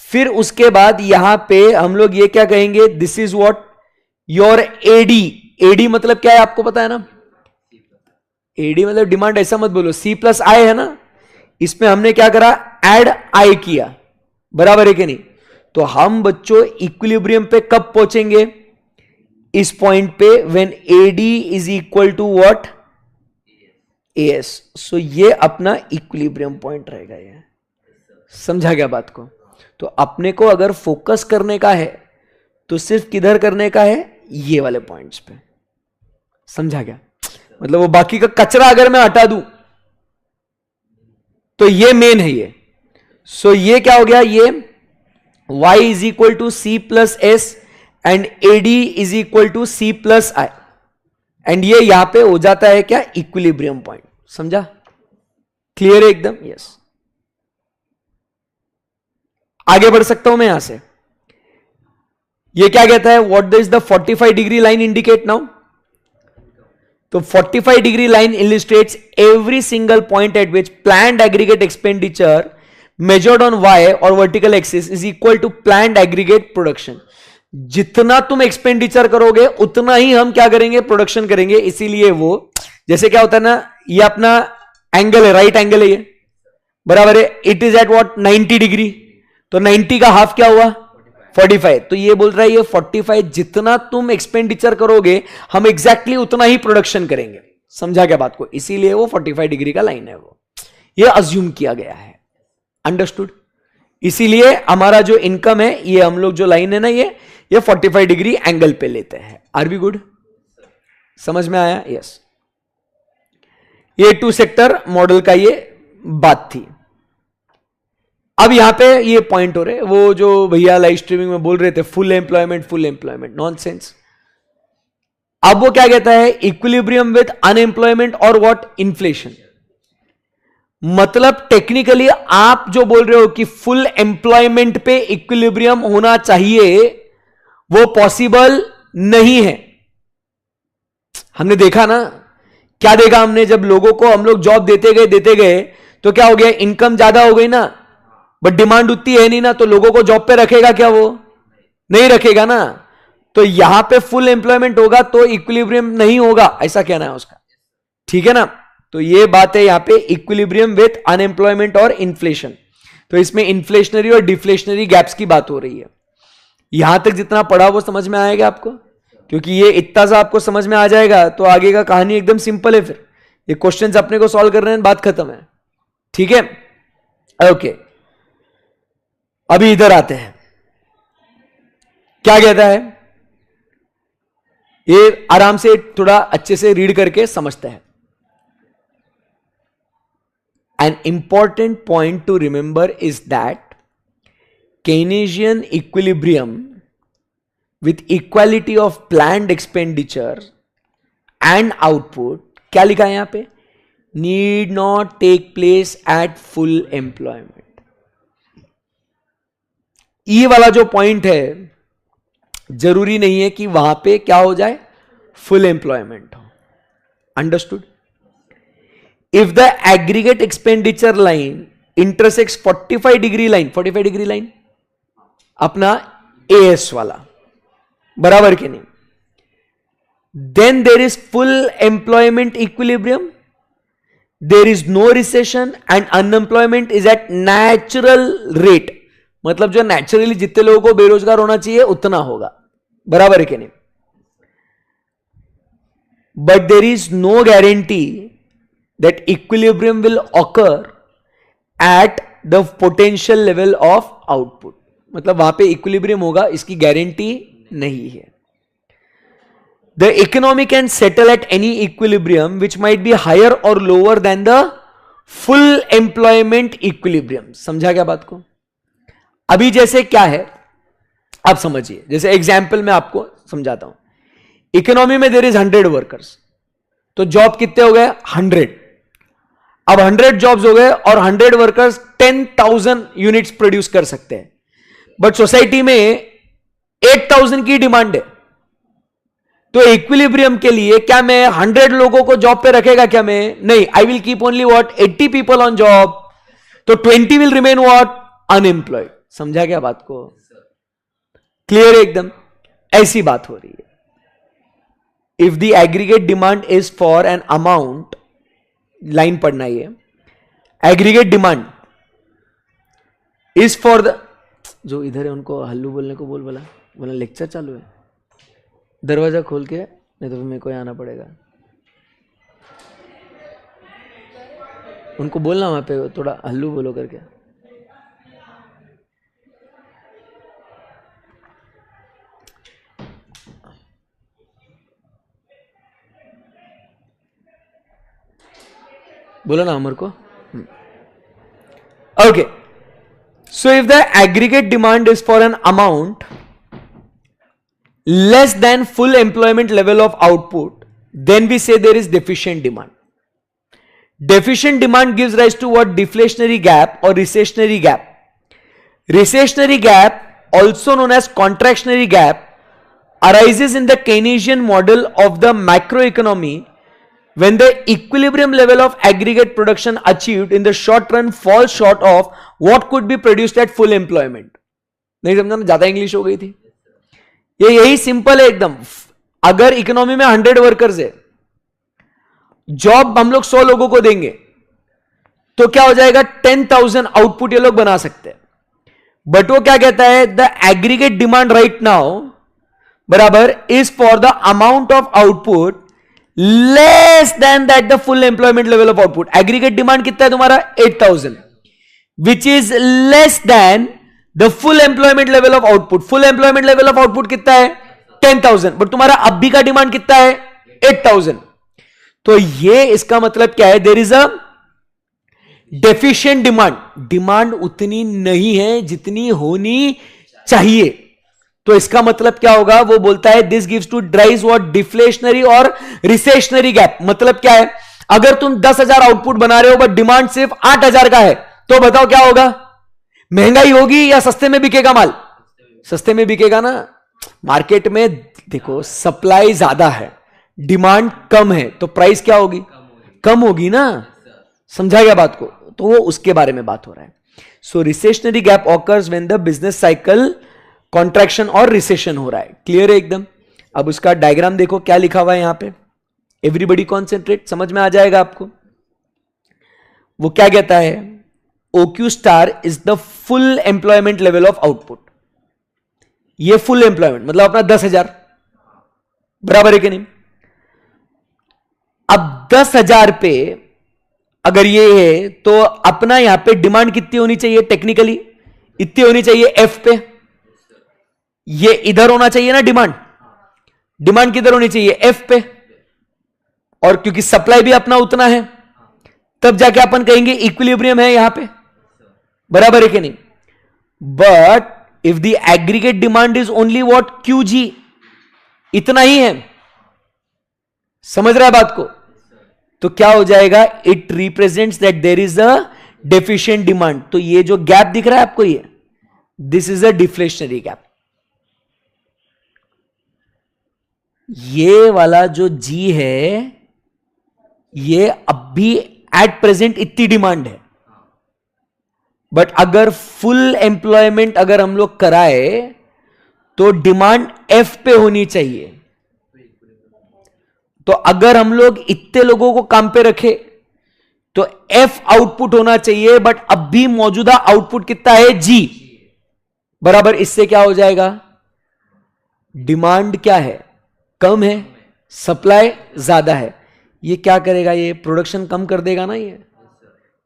फिर उसके बाद यहां पे हम लोग ये क्या कहेंगे? This is what your AD. AD मतलब क्या है आपको पता है ना? एडी मतलब डिमांड, ऐसा मत बोलो। सी प्लस आई है ना, इसमें हमने क्या करा? ऐड आई किया, बराबर है कि नहीं? तो हम बच्चों इक्विलिब्रियम पे कब पहुंचेंगे? इस पॉइंट पे when AD is equal to what? S. So ये अपना इक्विलिब्रियम पॉइंट रहेगा। ये समझा गया बात को? तो अपने को अगर फोकस करने का है तो सिर्फ किधर करने का है? ये वाले पॉइंट्स पे। समझा गया? मतलब वो बाकी का कचरा अगर मैं हटा दूं तो ये मेन है ये। सो ये क्या हो गया? ये y is equal to C plus S and AD is equal to C plus I, and ये यहां पे हो जाता है क्या? Equilibrium point. समझा? क्लियर है एकदम? यस। आगे बढ़ सकता हूं मैं यहां से? ये क्या कहता है? What does the 45 degree line indicate now? तो 45 degree line illustrates every single point at which planned aggregate expenditure measured on y or vertical axis is equal to planned aggregate production. जितना तुम एक्सपेंडिचर करोगे उतना ही हम क्या करेंगे? Production करेंगे। इसीलिए वो जैसे क्या होता है ना, ये अपना एंगल है, राइट एंगल है ये, बराबर है। It is at what? 90 degree. तो 90 का हाफ क्या हुआ? 45। तो ये बोल रहा है ये 45 जितना तुम एक्सपेंडिचर करोगे हम एग्जैक्टली उतना ही प्रोडक्शन करेंगे। समझा क्या बात को? इसीलिए वो 45 डिग्री का लाइन है, वो ये अज्यूम किया गया है। अंडरस्टूड? इसीलिए हमारा जो इनकम है ये हम लोग जो लाइन है ना ये 45 डिग्री एंगल पे लेते हैं। Are we good? समझ में आया? यस। ये टू सेक्टर मॉडल का ये बात थी। अब यहां पे ये पॉइंट हो रहे, वो जो भैया लाइव स्ट्रीमिंग में बोल रहे थे फुल एम्प्लॉयमेंट, नॉनसेंस। अब वो क्या कहता है, इक्विलिब्रियम विद अनएम्प्लॉयमेंट और व्हाट, इन्फ्लेशन। मतलब टेक्निकली आप जो बोल रहे हो कि फुल एम्प्लॉयमेंट पे इक्विलिब्रियम होना चाहिए, वो पॉसिबल नहीं है। हमने देखा ना, क्या देखा हमने, जब लोगों को हम लोग जॉब देते गए तो क्या हो गया, इनकम ज्यादा हो गई ना, बट डिमांड उतनी है नहीं ना, तो लोगों को जॉब पे रखेगा क्या, वो नहीं रखेगा ना। तो यहां पे फुल एम्प्लॉयमेंट होगा तो इक्विलिब्रियम नहीं होगा, ऐसा कहना है उसका, ठीक है ना। तो ये बात है यहां पे इक्विलिब्रियम विथ अनएम्प्लॉयमेंट और इन्फ्लेशन। तो इसमें इन्फ्लेशनरी और डिफ्लेशनरी गैप्स की बात हो रही है। यहां तक जितना पढ़ा वो समझ में आएगा आपको, क्योंकि ये इतना सा आपको समझ में आ जाएगा तो आगे का कहानी एकदम सिंपल है। फिर ये क्वेश्चंस अपने को सॉल्व कर रहे हैं, बात खत्म है, ठीक है। ओके, अभी इधर आते हैं, क्या कहता है, ये आराम से थोड़ा अच्छे से रीड करके समझते हैं। An important point to remember is that Keynesian equilibrium with equality of planned expenditure and output, क्या लिखा है यहां पे, need not take place at full employment। ये वाला जो पॉइंट है, जरूरी नहीं है कि वहां पे क्या हो जाए, फुल एम्प्लॉयमेंट हो। Understood. If the aggregate expenditure line intersects 45 degree line अपना AS वाला, बराबर के नहीं, then there is full employment equilibrium, there is no recession and unemployment is at natural rate। मतलब जो नेचुरली जितने लोगों को बेरोजगार होना चाहिए उतना होगा, बराबर है कि नहीं। But there is no guarantee that equilibrium will occur at the potential level of output। मतलब वहां पे इक्विलिब्रियम होगा, इसकी गारंटी नहीं है। The economy can settle at any equilibrium which might be higher or lower than the full employment equilibrium। समझा क्या बात को। अभी जैसे क्या है आप समझिए, जैसे एग्जाम्पल मैं आपको समझाता हूं। इकोनॉमी में देयर इज 100 वर्कर्स, तो जॉब कितने हो गए, 100। अब 100 जॉब्स हो गए और 100 वर्कर्स 10,000 यूनिट्स प्रोड्यूस कर सकते हैं, बट सोसाइटी में 8,000 की डिमांड है। तो इक्विलिब्रियम के लिए क्या मैं 100 लोगों को जॉब पे रखेगा क्या, मैं नहीं, I will keep only what 80 people on job, तो 20 विल रिमेन व्हाट अनएम्प्लॉयड। समझा क्या बात को, क्लियर है एकदम, ऐसी बात हो रही है। If the aggregate demand is for an amount, line पढ़ना ही है, aggregate demand is for the, जो इधर है उनको हल्लू बोलने को बोल, बोला लेक्चर चालू है, दरवाजा खोल के, नहीं तो मेरे को यहाँ आना पड़ेगा। उनको बोलना वहां पे थोड़ा हल्लू बोलो करके। बोलो ना अमर को। Okay, so if the aggregate demand is for an amount less than full employment level of output, then we say there is deficient demand. Deficient demand gives rise to what, deflationary gap or recessionary gap. Recessionary gap, also known as contractionary gap, arises in the Keynesian model of the macroeconomy when the equilibrium level of aggregate production achieved in the short run falls short of what could be produced at full employment। नहीं समझा ना, ज्यादा English हो गई थी। ये यही simple है एकदम। अगर इकोनॉमी में 100 वर्कर्स है, जॉब हम लोग 100 लोगों को देंगे, तो क्या हो जाएगा, 10,000 आउटपुट ये लोग बना सकते हैं। बट वो क्या कहता है, the aggregate demand right now बराबर is for the amount of output less than that the full employment level of output. Aggregate demand कितना है तुम्हारा, 8,000, which is less than the full employment level of output. Full employment level of output कितना है, 10,000, but तुम्हारा अभी का demand कितना है, 8,000। तो ये इसका मतलब क्या है? There is a deficient demand, demand उतनी नहीं है जितनी होनी चाहिए। तो इसका मतलब क्या होगा? वो बोलता है this gives to drives what deflationary और रिसेशनरी गैप। मतलब क्या है? अगर तुम 10,000 आउटपुट बना रहे हो बट डिमांड सिर्फ 8,000 का है, तो बताओ क्या होगा? महंगाई होगी या सस्ते में बिकेगा माल? सस्ते में बिकेगा ना। मार्केट में देखो सप्लाई ज्यादा है, डिमांड कम है, तो प्राइस क्या होगी? कम होगी ना। समझा गया बात को? तो वो उसके बारे में बात हो रहा है। So recessionary gap occurs when the business cycle contraction और रिसेशन हो रहा है। क्लियर है एकदम? अब उसका डायग्राम देखो क्या लिखा हुआ है यहां पे। एवरीबडी कॉन्सेंट्रेट, समझ में आ जाएगा आपको। वो क्या कहता है? OQ star is the full employment level of output. ये फुल एम्प्लॉयमेंट मतलब अपना 10,000 बराबर है कि नहीं? अब 10,000 पे अगर ये है तो अपना यहां पे डिमांड कितनी होनी चाहिए? टेक्निकली इतनी होनी चाहिए एफ पे। ये इधर होना चाहिए ना डिमांड। डिमांड किधर होनी चाहिए? एफ पे। और क्योंकि सप्लाई भी अपना उतना है, तब जाके अपन कहेंगे इक्विलिब्रियम है यहां पे। बराबर है कि नहीं? But if the aggregate demand is only what QG, इतना ही है। समझ रहा है बात को? तो क्या हो जाएगा? It represents that there is a deficient demand. तो ये जो गैप दिख रहा है आपको, ये this is a deflationary gap. ये वाला जो G है, ये अब भी एट प्रेजेंट इतनी डिमांड है, बट अगर फुल एम्प्लॉयमेंट अगर हम लोग कराए तो डिमांड F पे होनी चाहिए। तो अगर हम लोग इतने लोगों को काम पे रखे तो F आउटपुट होना चाहिए, बट अब भी मौजूदा आउटपुट कितना है? G बराबर। इससे क्या हो जाएगा? डिमांड क्या है? कम है, सप्लाई ज्यादा है। ये क्या करेगा? ये प्रोडक्शन कम कर देगा ना। ये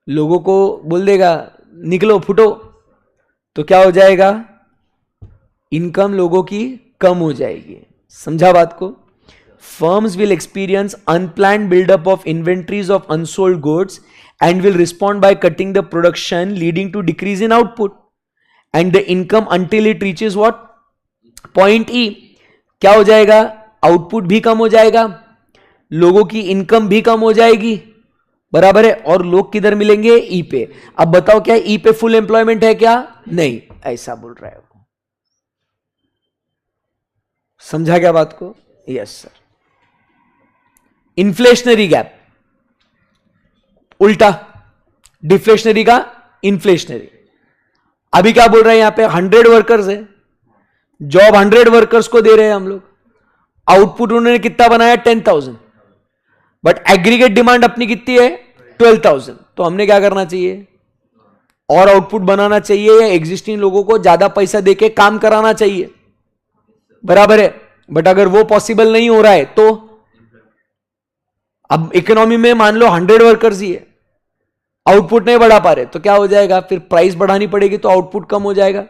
लोगों को बोल देगा निकलो फुटो, तो क्या हो जाएगा? इनकम लोगों की कम हो जाएगी। समझा बात को? Firms will experience unplanned buildup of inventories of unsold goods and will respond by cutting the production, leading to decrease in output and the income until it reaches what? Point E. क्या हो जाएगा? Output भी कम हो जाएगा, लोगों की income भी कम हो जाएगी। बराबर है? और लोग किधर मिलेंगे? ई पे। अब बताओ क्या ई पे फुल एम्प्लॉयमेंट है क्या? नहीं, ऐसा बोल रहा है वो। समझा क्या बात को? Yes sir. इन्फ्लेशनरी गैप उल्टा, डिफ्लेशनरी का इन्फ्लेशनरी। अभी क्या बोल रहे हैं यहां पे? 100 वर्कर्स है, जॉब 100 वर्कर्स को दे रहे हैं हम लोग, आउटपुट उन्होंने कितना बनाया? 10,000, बट एग्रीगेट डिमांड अपनी कितनी है? 12,000। तो हमने क्या करना चाहिए? और आउटपुट बनाना चाहिए या एग्जिस्टिंग लोगों को ज्यादा पैसा देके काम कराना चाहिए? बराबर है? बट अगर वो पॉसिबल नहीं हो रहा है तो अब इकोनॉमी में मान लो 100 वर्कर्स ही है, आउटपुट नहीं बढ़ा पा रहे, तो क्या हो जाएगा? फिर प्राइस बढ़ानी पड़ेगी तो आउटपुट कम हो जाएगा।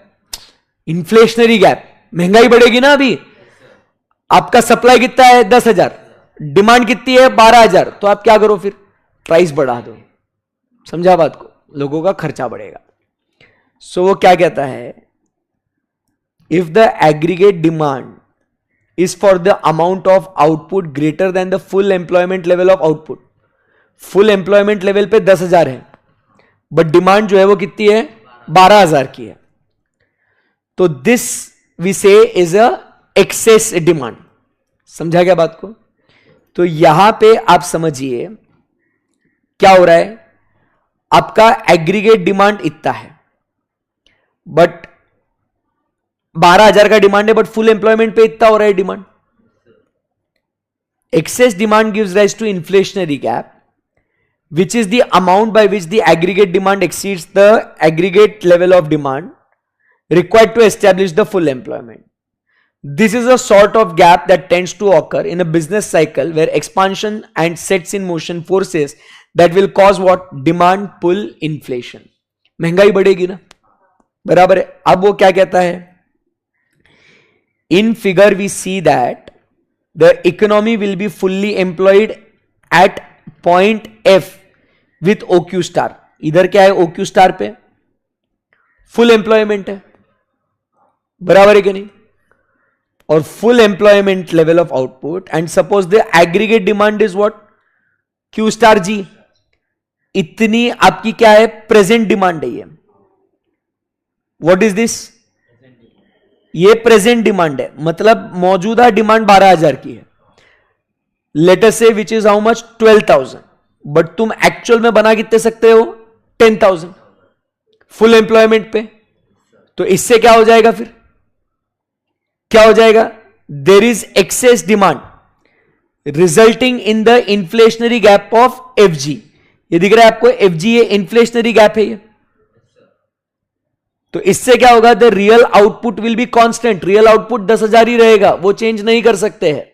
इन्फ्लेशनरी गैप, महंगाई बढ़ेगी ना। अभी आपका सप्लाई कितना है? 10,000, डिमांड कितनी है? 12,000। तो आप क्या करो? फिर प्राइस बढ़ा दो। समझा बात को? लोगों का खर्चा बढ़ेगा। सो वो क्या कहता है? If the aggregate demand is for the amount of output greater than the full employment level of output. full employment level पे 10,000 है, बट डिमांड जो है वो कितनी है? 12,000 की है। तो this we say is a excess demand. समझा क्या बात को? तो यहां पे आप समझिए क्या हो रहा है। आपका एग्रीगेट डिमांड इतना है, बट 12,000 का डिमांड है, बट फुल एम्प्लॉयमेंट पे इतना हो रहा है demand. Excess demand gives rise to inflationary gap, which is the amount by which the aggregate demand exceeds the aggregate level of demand required to establish the full employment. This is a sort of gap that tends to occur in a business cycle where expansion and sets in motion forces that will cause what? Demand pull inflation. महंगाई बढ़ेगी ना, बराबर है। अब वो क्या कहता है? In figure we see that the economy will be fully employed at point F with OQ star. इधर क्या है OQ स्टार पे फुल एम्प्लॉयमेंट है, बराबर है कि नहीं, और full employment level of output, and suppose the aggregate demand is what, Q star जी। इतनी आपकी क्या है, प्रेजेंट डिमांड है ये। व्हाट इज दिस, ये प्रेजेंट डिमांड है, मतलब मौजूदा डिमांड 12,000 की है। लेट अस से which is how much, 12,000, but तुम एक्चुअल में बना कितने सकते हो, 10,000 फुल एम्प्लॉयमेंट पे। तो इससे क्या हो जाएगा, फिर क्या हो जाएगा, there is excess demand resulting in the inflationary gap of FG। ये दिख रहा है आपको, FG ये इन्फ्लेशनरी गैप है ये। तो इससे क्या होगा, the real output will be constant, real output 10,000 ही रहेगा, वो चेंज नहीं कर सकते हैं।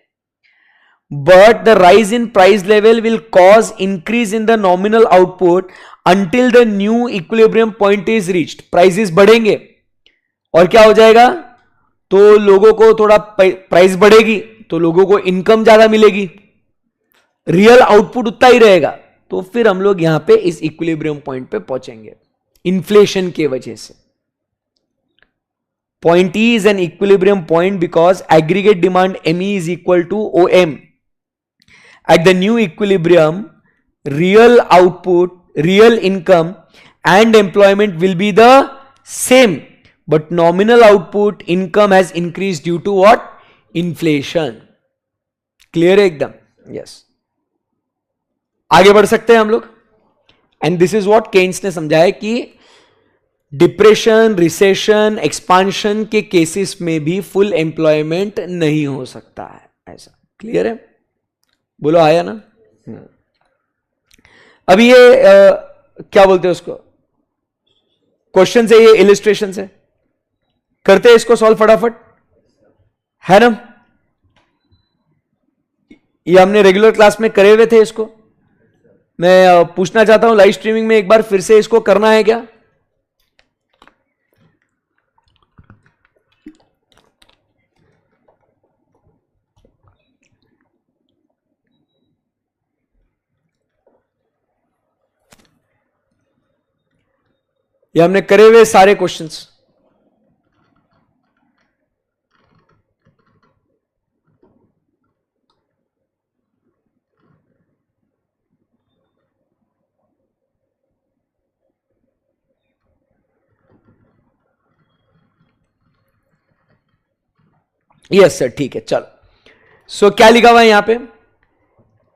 But the rise in price level will cause increase in the nominal output until the new equilibrium point is reached. Prices बढ़ेंगे और क्या हो जाएगा, तो लोगों को थोड़ा प्राइस बढ़ेगी तो लोगों को इनकम ज्यादा मिलेगी, रियल आउटपुट उतना ही रहेगा। तो फिर हम लोग यहां पे इस इक्विलिब्रियम पॉइंट पे पहुंचेंगे इन्फ्लेशन के वजह से। Point E is an equilibrium point because aggregate demand ME is equal to OM. At the new equilibrium, real output, real income and employment will be the same, but nominal output income has increased due to what? Inflation. Clear है एकदम? Yes. आगे बढ़ सकते हैं हम लोग। And this is what Keynes ने समझाया कि डिप्रेशन, रिसेशन, एक्सपांशन के केसेस में भी फुल एम्प्लॉयमेंट नहीं हो सकता है। ऐसा क्लियर है? बोलो आया ना? अभी ये क्या बोलते हैं उसको, क्वेश्चन है, ये इलिस्ट्रेशन है, करते हैं इसको सॉल्व फटाफट, है ना? ये हमने रेगुलर क्लास में करे हुए थे। इसको मैं पूछना चाहता हूं लाइव स्ट्रीमिंग में एक बार फिर से इसको करना है क्या? ये हमने करे हुए सारे क्वेश्चंस। यस सर, ठीक है, चलो। सो क्या लिखा हुआ है यहां पे,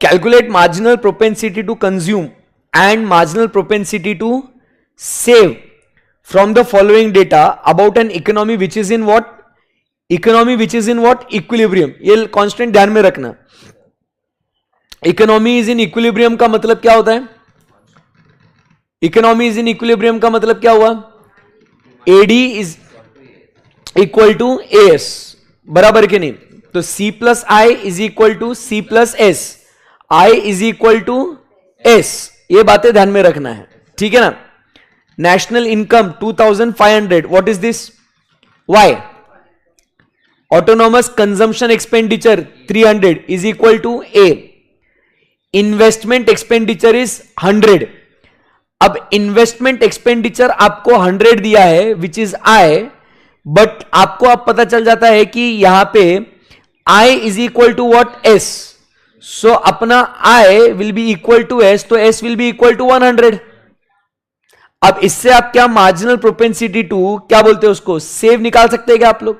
calculate marginal propensity to consume and marginal propensity to save from the following data about an economy which is in what, economy which is in what, equilibrium। ये कांस्टेंट ध्यान में रखना। इकोनॉमी इज इन इक्विलिब्रियम का मतलब क्या होता है, economy is in equilibrium का मतलब क्या हुआ, AD is equal to AS, बराबर के नहीं। तो C plus I is equal to C plus S, I is equal to S। ये बातें ध्यान में रखना है, ठीक है ना। National income 2,500. What is this? Y. Autonomous consumption expenditure 300 is equal to A. Investment expenditure is 100. अब investment expenditure आपको 100 दिया है which is I, but आपको अब पता चल जाता है कि यहां पे I is equal to what? S. So अपना I will be equal to S, तो S will be equal to 100। अब इससे आप क्या मार्जिनल प्रोपेंसिटी टू क्या बोलते हैं उसको, सेव निकाल सकते हैं क्या आप लोग?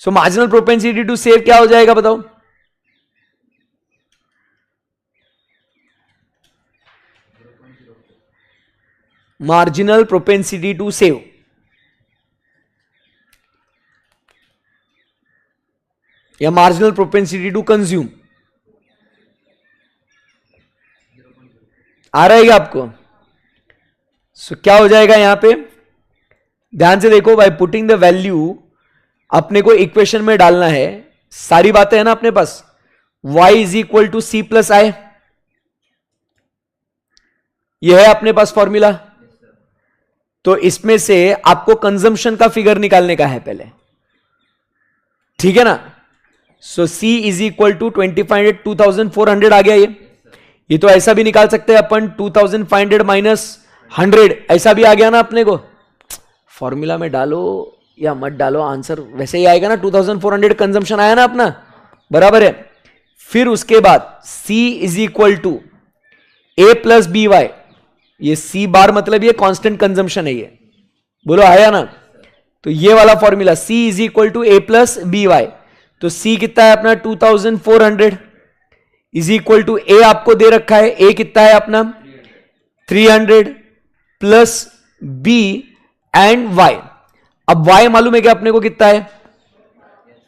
So marginal propensity to save क्या हो जाएगा बताओ? मार्जिनल प्रोपेंसिटी टू सेव या मार्जिनल प्रोपेंसिटी टू कंज्यूम, आ रहा है क्या आपको? सो क्या हो जाएगा यहां पे, ध्यान से देखो, बाय पुटिंग द वैल्यू अपने को इक्वेशन में डालना है, सारी बातें है ना अपने पास। y is equal to C plus I, यह है अपने पास फॉर्मूला। तो इसमें से आपको कंजम्पशन का फिगर निकालने का है पहले, ठीक है ना। सो C इज इक्वल टू 2500, 2400 आ गया ये। ये तो ऐसा भी निकाल सकते हैं अपन 2500 माइनस 100, ऐसा भी आ गया ना अपने को। फॉर्मूला में डालो या मत डालो, आंसर वैसे ही आएगा ना। 2400 कंजम्पशन आया ना अपना, बराबर है। फिर उसके बाद C is equal to A plus B Y, ये C बार मतलब ये कांस्टेंट कंजम्पशन है ये, बोलो आया ना। तो ये वाला formula C is equal to A plus B Y, तो C कितना है अपना 2400 इज इक्वल टू A आपको दे रखा है, A कितना है अपना 300 प्लस B एंड Y। अब Y मालूम है क्या अपने को कितना है,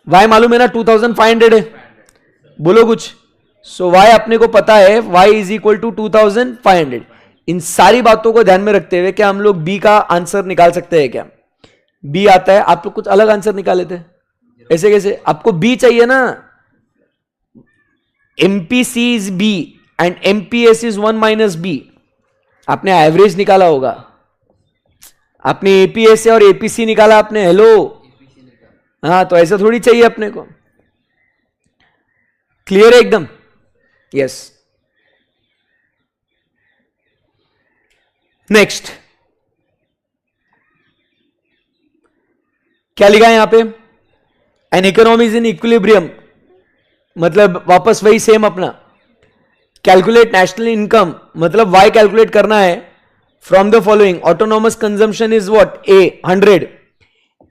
Y मालूम है ना 2500 है, बोलो कुछ। सो Y अपने को पता है, Y इज इक्वल टू 2500। इन सारी बातों को ध्यान में रखते हुए क्या हम लोग B का आंसर निकाल सकते हैं क्या? B आता है, आप लोग कुछ अलग आंसर निकाल लेते हैं, ऐसे कैसे? आपको B चाहिए ना, MPC is B and MPS is 1 minus B। आपने एवरेज निकाला होगा, आपने APS और APC निकाला आपने, हेलो, हाँ, तो ऐसा थोड़ी चाहिए अपने को। क्लियर है एकदम? यस। नेक्स्ट क्या लिखा है यहां पे? An economy is in equilibrium, मतलब वापस वही सेम अपना। कैलकुलेट नेशनल इनकम, मतलब वाई कैलकुलेट करना है from the following. Autonomous consumption is what? A 100,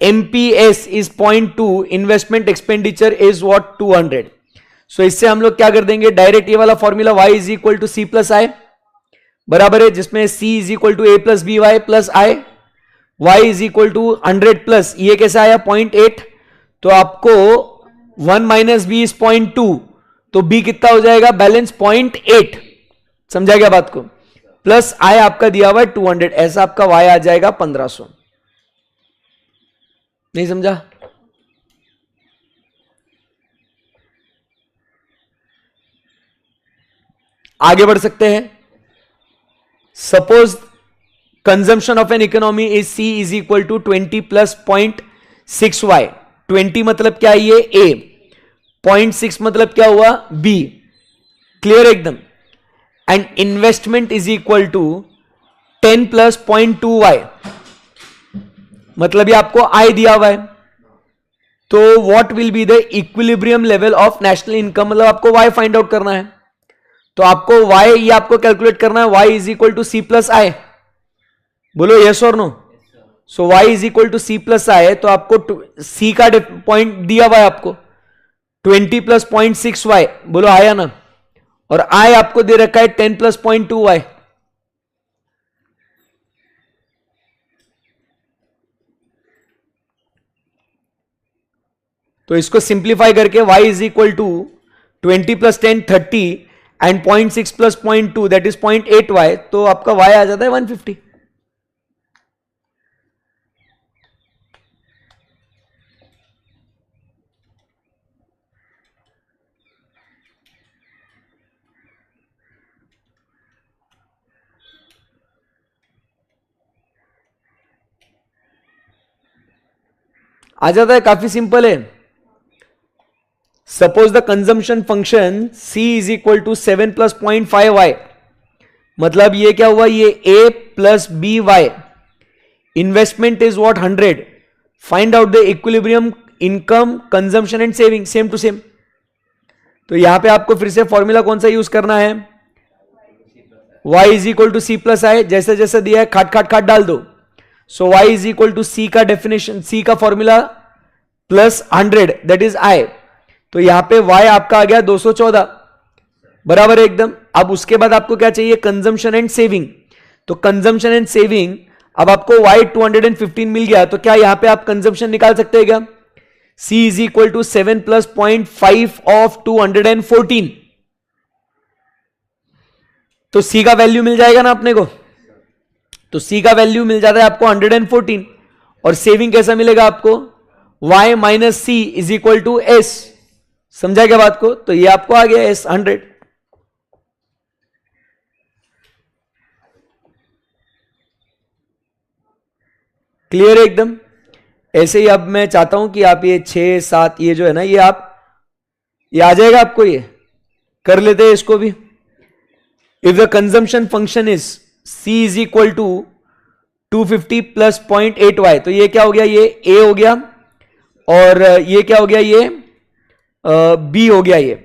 MPS is 0.2, investment expenditure is what? 200। So इससे हम लोग क्या कर देंगे, डायरेक्ट ये वाला formula y is equal to C plus I, बराबर है, जिसमें C is equal to A plus B Y plus I, y is equal to 100 plus ये कैसा आया 0.8, तो आपको 1 माइनस बी इज 0.2, तो b कितना हो जाएगा बैलेंस 0.8। समझा गया बात को? प्लस i आपका दिया हुआ है 200, ऐसा आपका y आ जाएगा 1500। नहीं समझा? आगे बढ़ सकते हैं। Suppose consumption of an economy is C is equal to 20 plus 0.6y। 20 मतलब क्या है ये A, 0.6 मतलब क्या हुआ B। क्लियर एकदम? And investment is equal to 10 plus 0.2y, मतलब ये आपको I दिया हुआ है। तो what will be the equilibrium level of national income, मतलब आपको Y फाइंड आउट करना है। तो आपको y ये आपको कैलकुलेट करना है, y is equal to C plus I, बोलो यस और no. So y is equal to C plus I, तो आपको C का पॉइंट दिया हुआ है आपको 20 प्लस 0.6y, बोलो आया ना। और I आपको दे रखा है 10 प्लस 0.2y। तो इसको सिंप्लीफाई करके y is equal to 20 plus 10 30 and 0.6 plus 0.2 that is 0.8y, तो आपका y आ जाता है 150। आ जाता है, काफी सिंपल है। Suppose the consumption function C is equal to 7 plus 0.5y, मतलब ये क्या हुआ, ये A plus B Y. Investment is what 100, find out the equilibrium income consumption and saving, same to same. तो यहां पे आपको फिर से फॉर्मूला कौन सा यूज करना है, y is equal to C plus I, जैसे जैसे दिया है खाट खाट खाट डाल दो। So y is equal to C का डेफिनेशन, C का formula plus 100 that is I, तो यहां पे y आपका आ गया 214, बराबर है एकदम। अब उसके बाद आपको क्या चाहिए, कंजम्पशन एंड सेविंग। तो कंजम्पशन एंड सेविंग, अब आपको y 215 मिल गया, तो क्या यहां पे आप कंजम्पशन निकाल सकते हैं क्या? C is equal to 7 plus 0.5 of 214, तो C का वैल्यू मिल जाएगा ना अपने को। तो C का वैल्यू मिल जाता है आपको 114, और सेविंग कैसा मिलेगा आपको, y minus C is equal to S। समझा क्या बात को? तो ये आपको आ गया S 100। क्लियर है एकदम? ऐसे ही अब मैं चाहता हूं कि आप ये 6 7 ये जो है ना, ये आप, ये आ जाएगा आपको, ये कर लेते हैं इसको भी। If the consumption function is C is equal to 250 plus 0.8y, तो ये क्या हो गया, ये A हो गया, और ये क्या हो गया, ये B हो गया, ये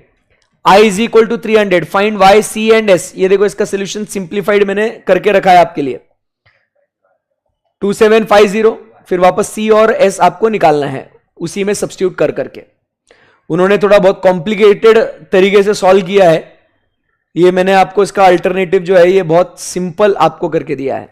I is equal to 300, find Y, C and S। ये देखो इसका सोल्यूशन सिंप्लीफाइड मैंने करके रखा है आपके लिए, 2750, फिर वापस C और S आपको निकालना है, उसी में सब्स्टिट्यूट कर करके। उन्होंने थोड़ा बहुत कॉम्प्लिकेटेड तरीके से सॉल्व किया है, ये मैंने आपको इसका अल्टरनेटिव जो है ये बहुत सिंपल आपको करके दिया है।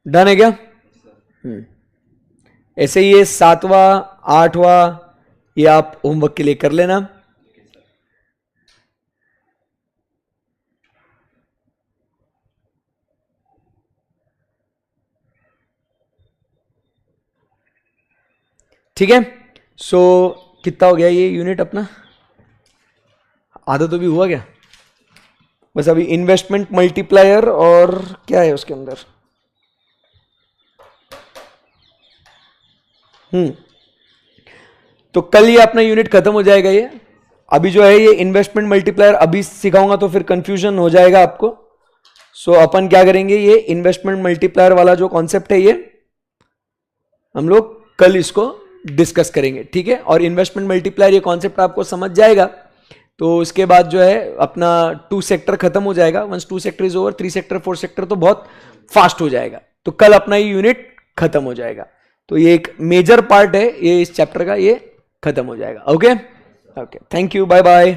डन है क्या? ऐसे ये 7वां 8वां ये आप होमवर्क के लिए कर लेना। ठीक है, सो कितना हो गया ये यूनिट अपना, आधा तो भी हुआ क्या? बस अभी इन्वेस्टमेंट मल्टीप्लायर और क्या है उसके अंदर, तो कल ये अपना यूनिट खत्म हो जाएगा। ये अभी जो है ये इन्वेस्टमेंट मल्टीप्लायर अभी सिखाऊंगा तो फिर कंफ्यूजन हो जाएगा आपको। सो अपन क्या करेंगे, ये इन्वेस्टमेंट मल्टीप्लायर वाला जो कॉन्सेप्ट है ये हम लोग कल इसको डिस्कस करेंगे, ठीक है। और इन्वेस्टमेंट मल्टीप्लायर ये कॉन्सेप्ट आपको समझ जाएगा तो उसके बाद जो है अपना 2 सेक्टर खत्म हो जाएगा। Once 2 sector is over, 3 sector 4 sector तो बहुत फास्ट हो जाएगा। तो कल अपना ये यूनिट खत्म हो जाएगा। तो ये एक मेजर पार्ट है ये इस चैप्टर का, ये खत्म हो जाएगा। Okay okay, thank you, bye bye.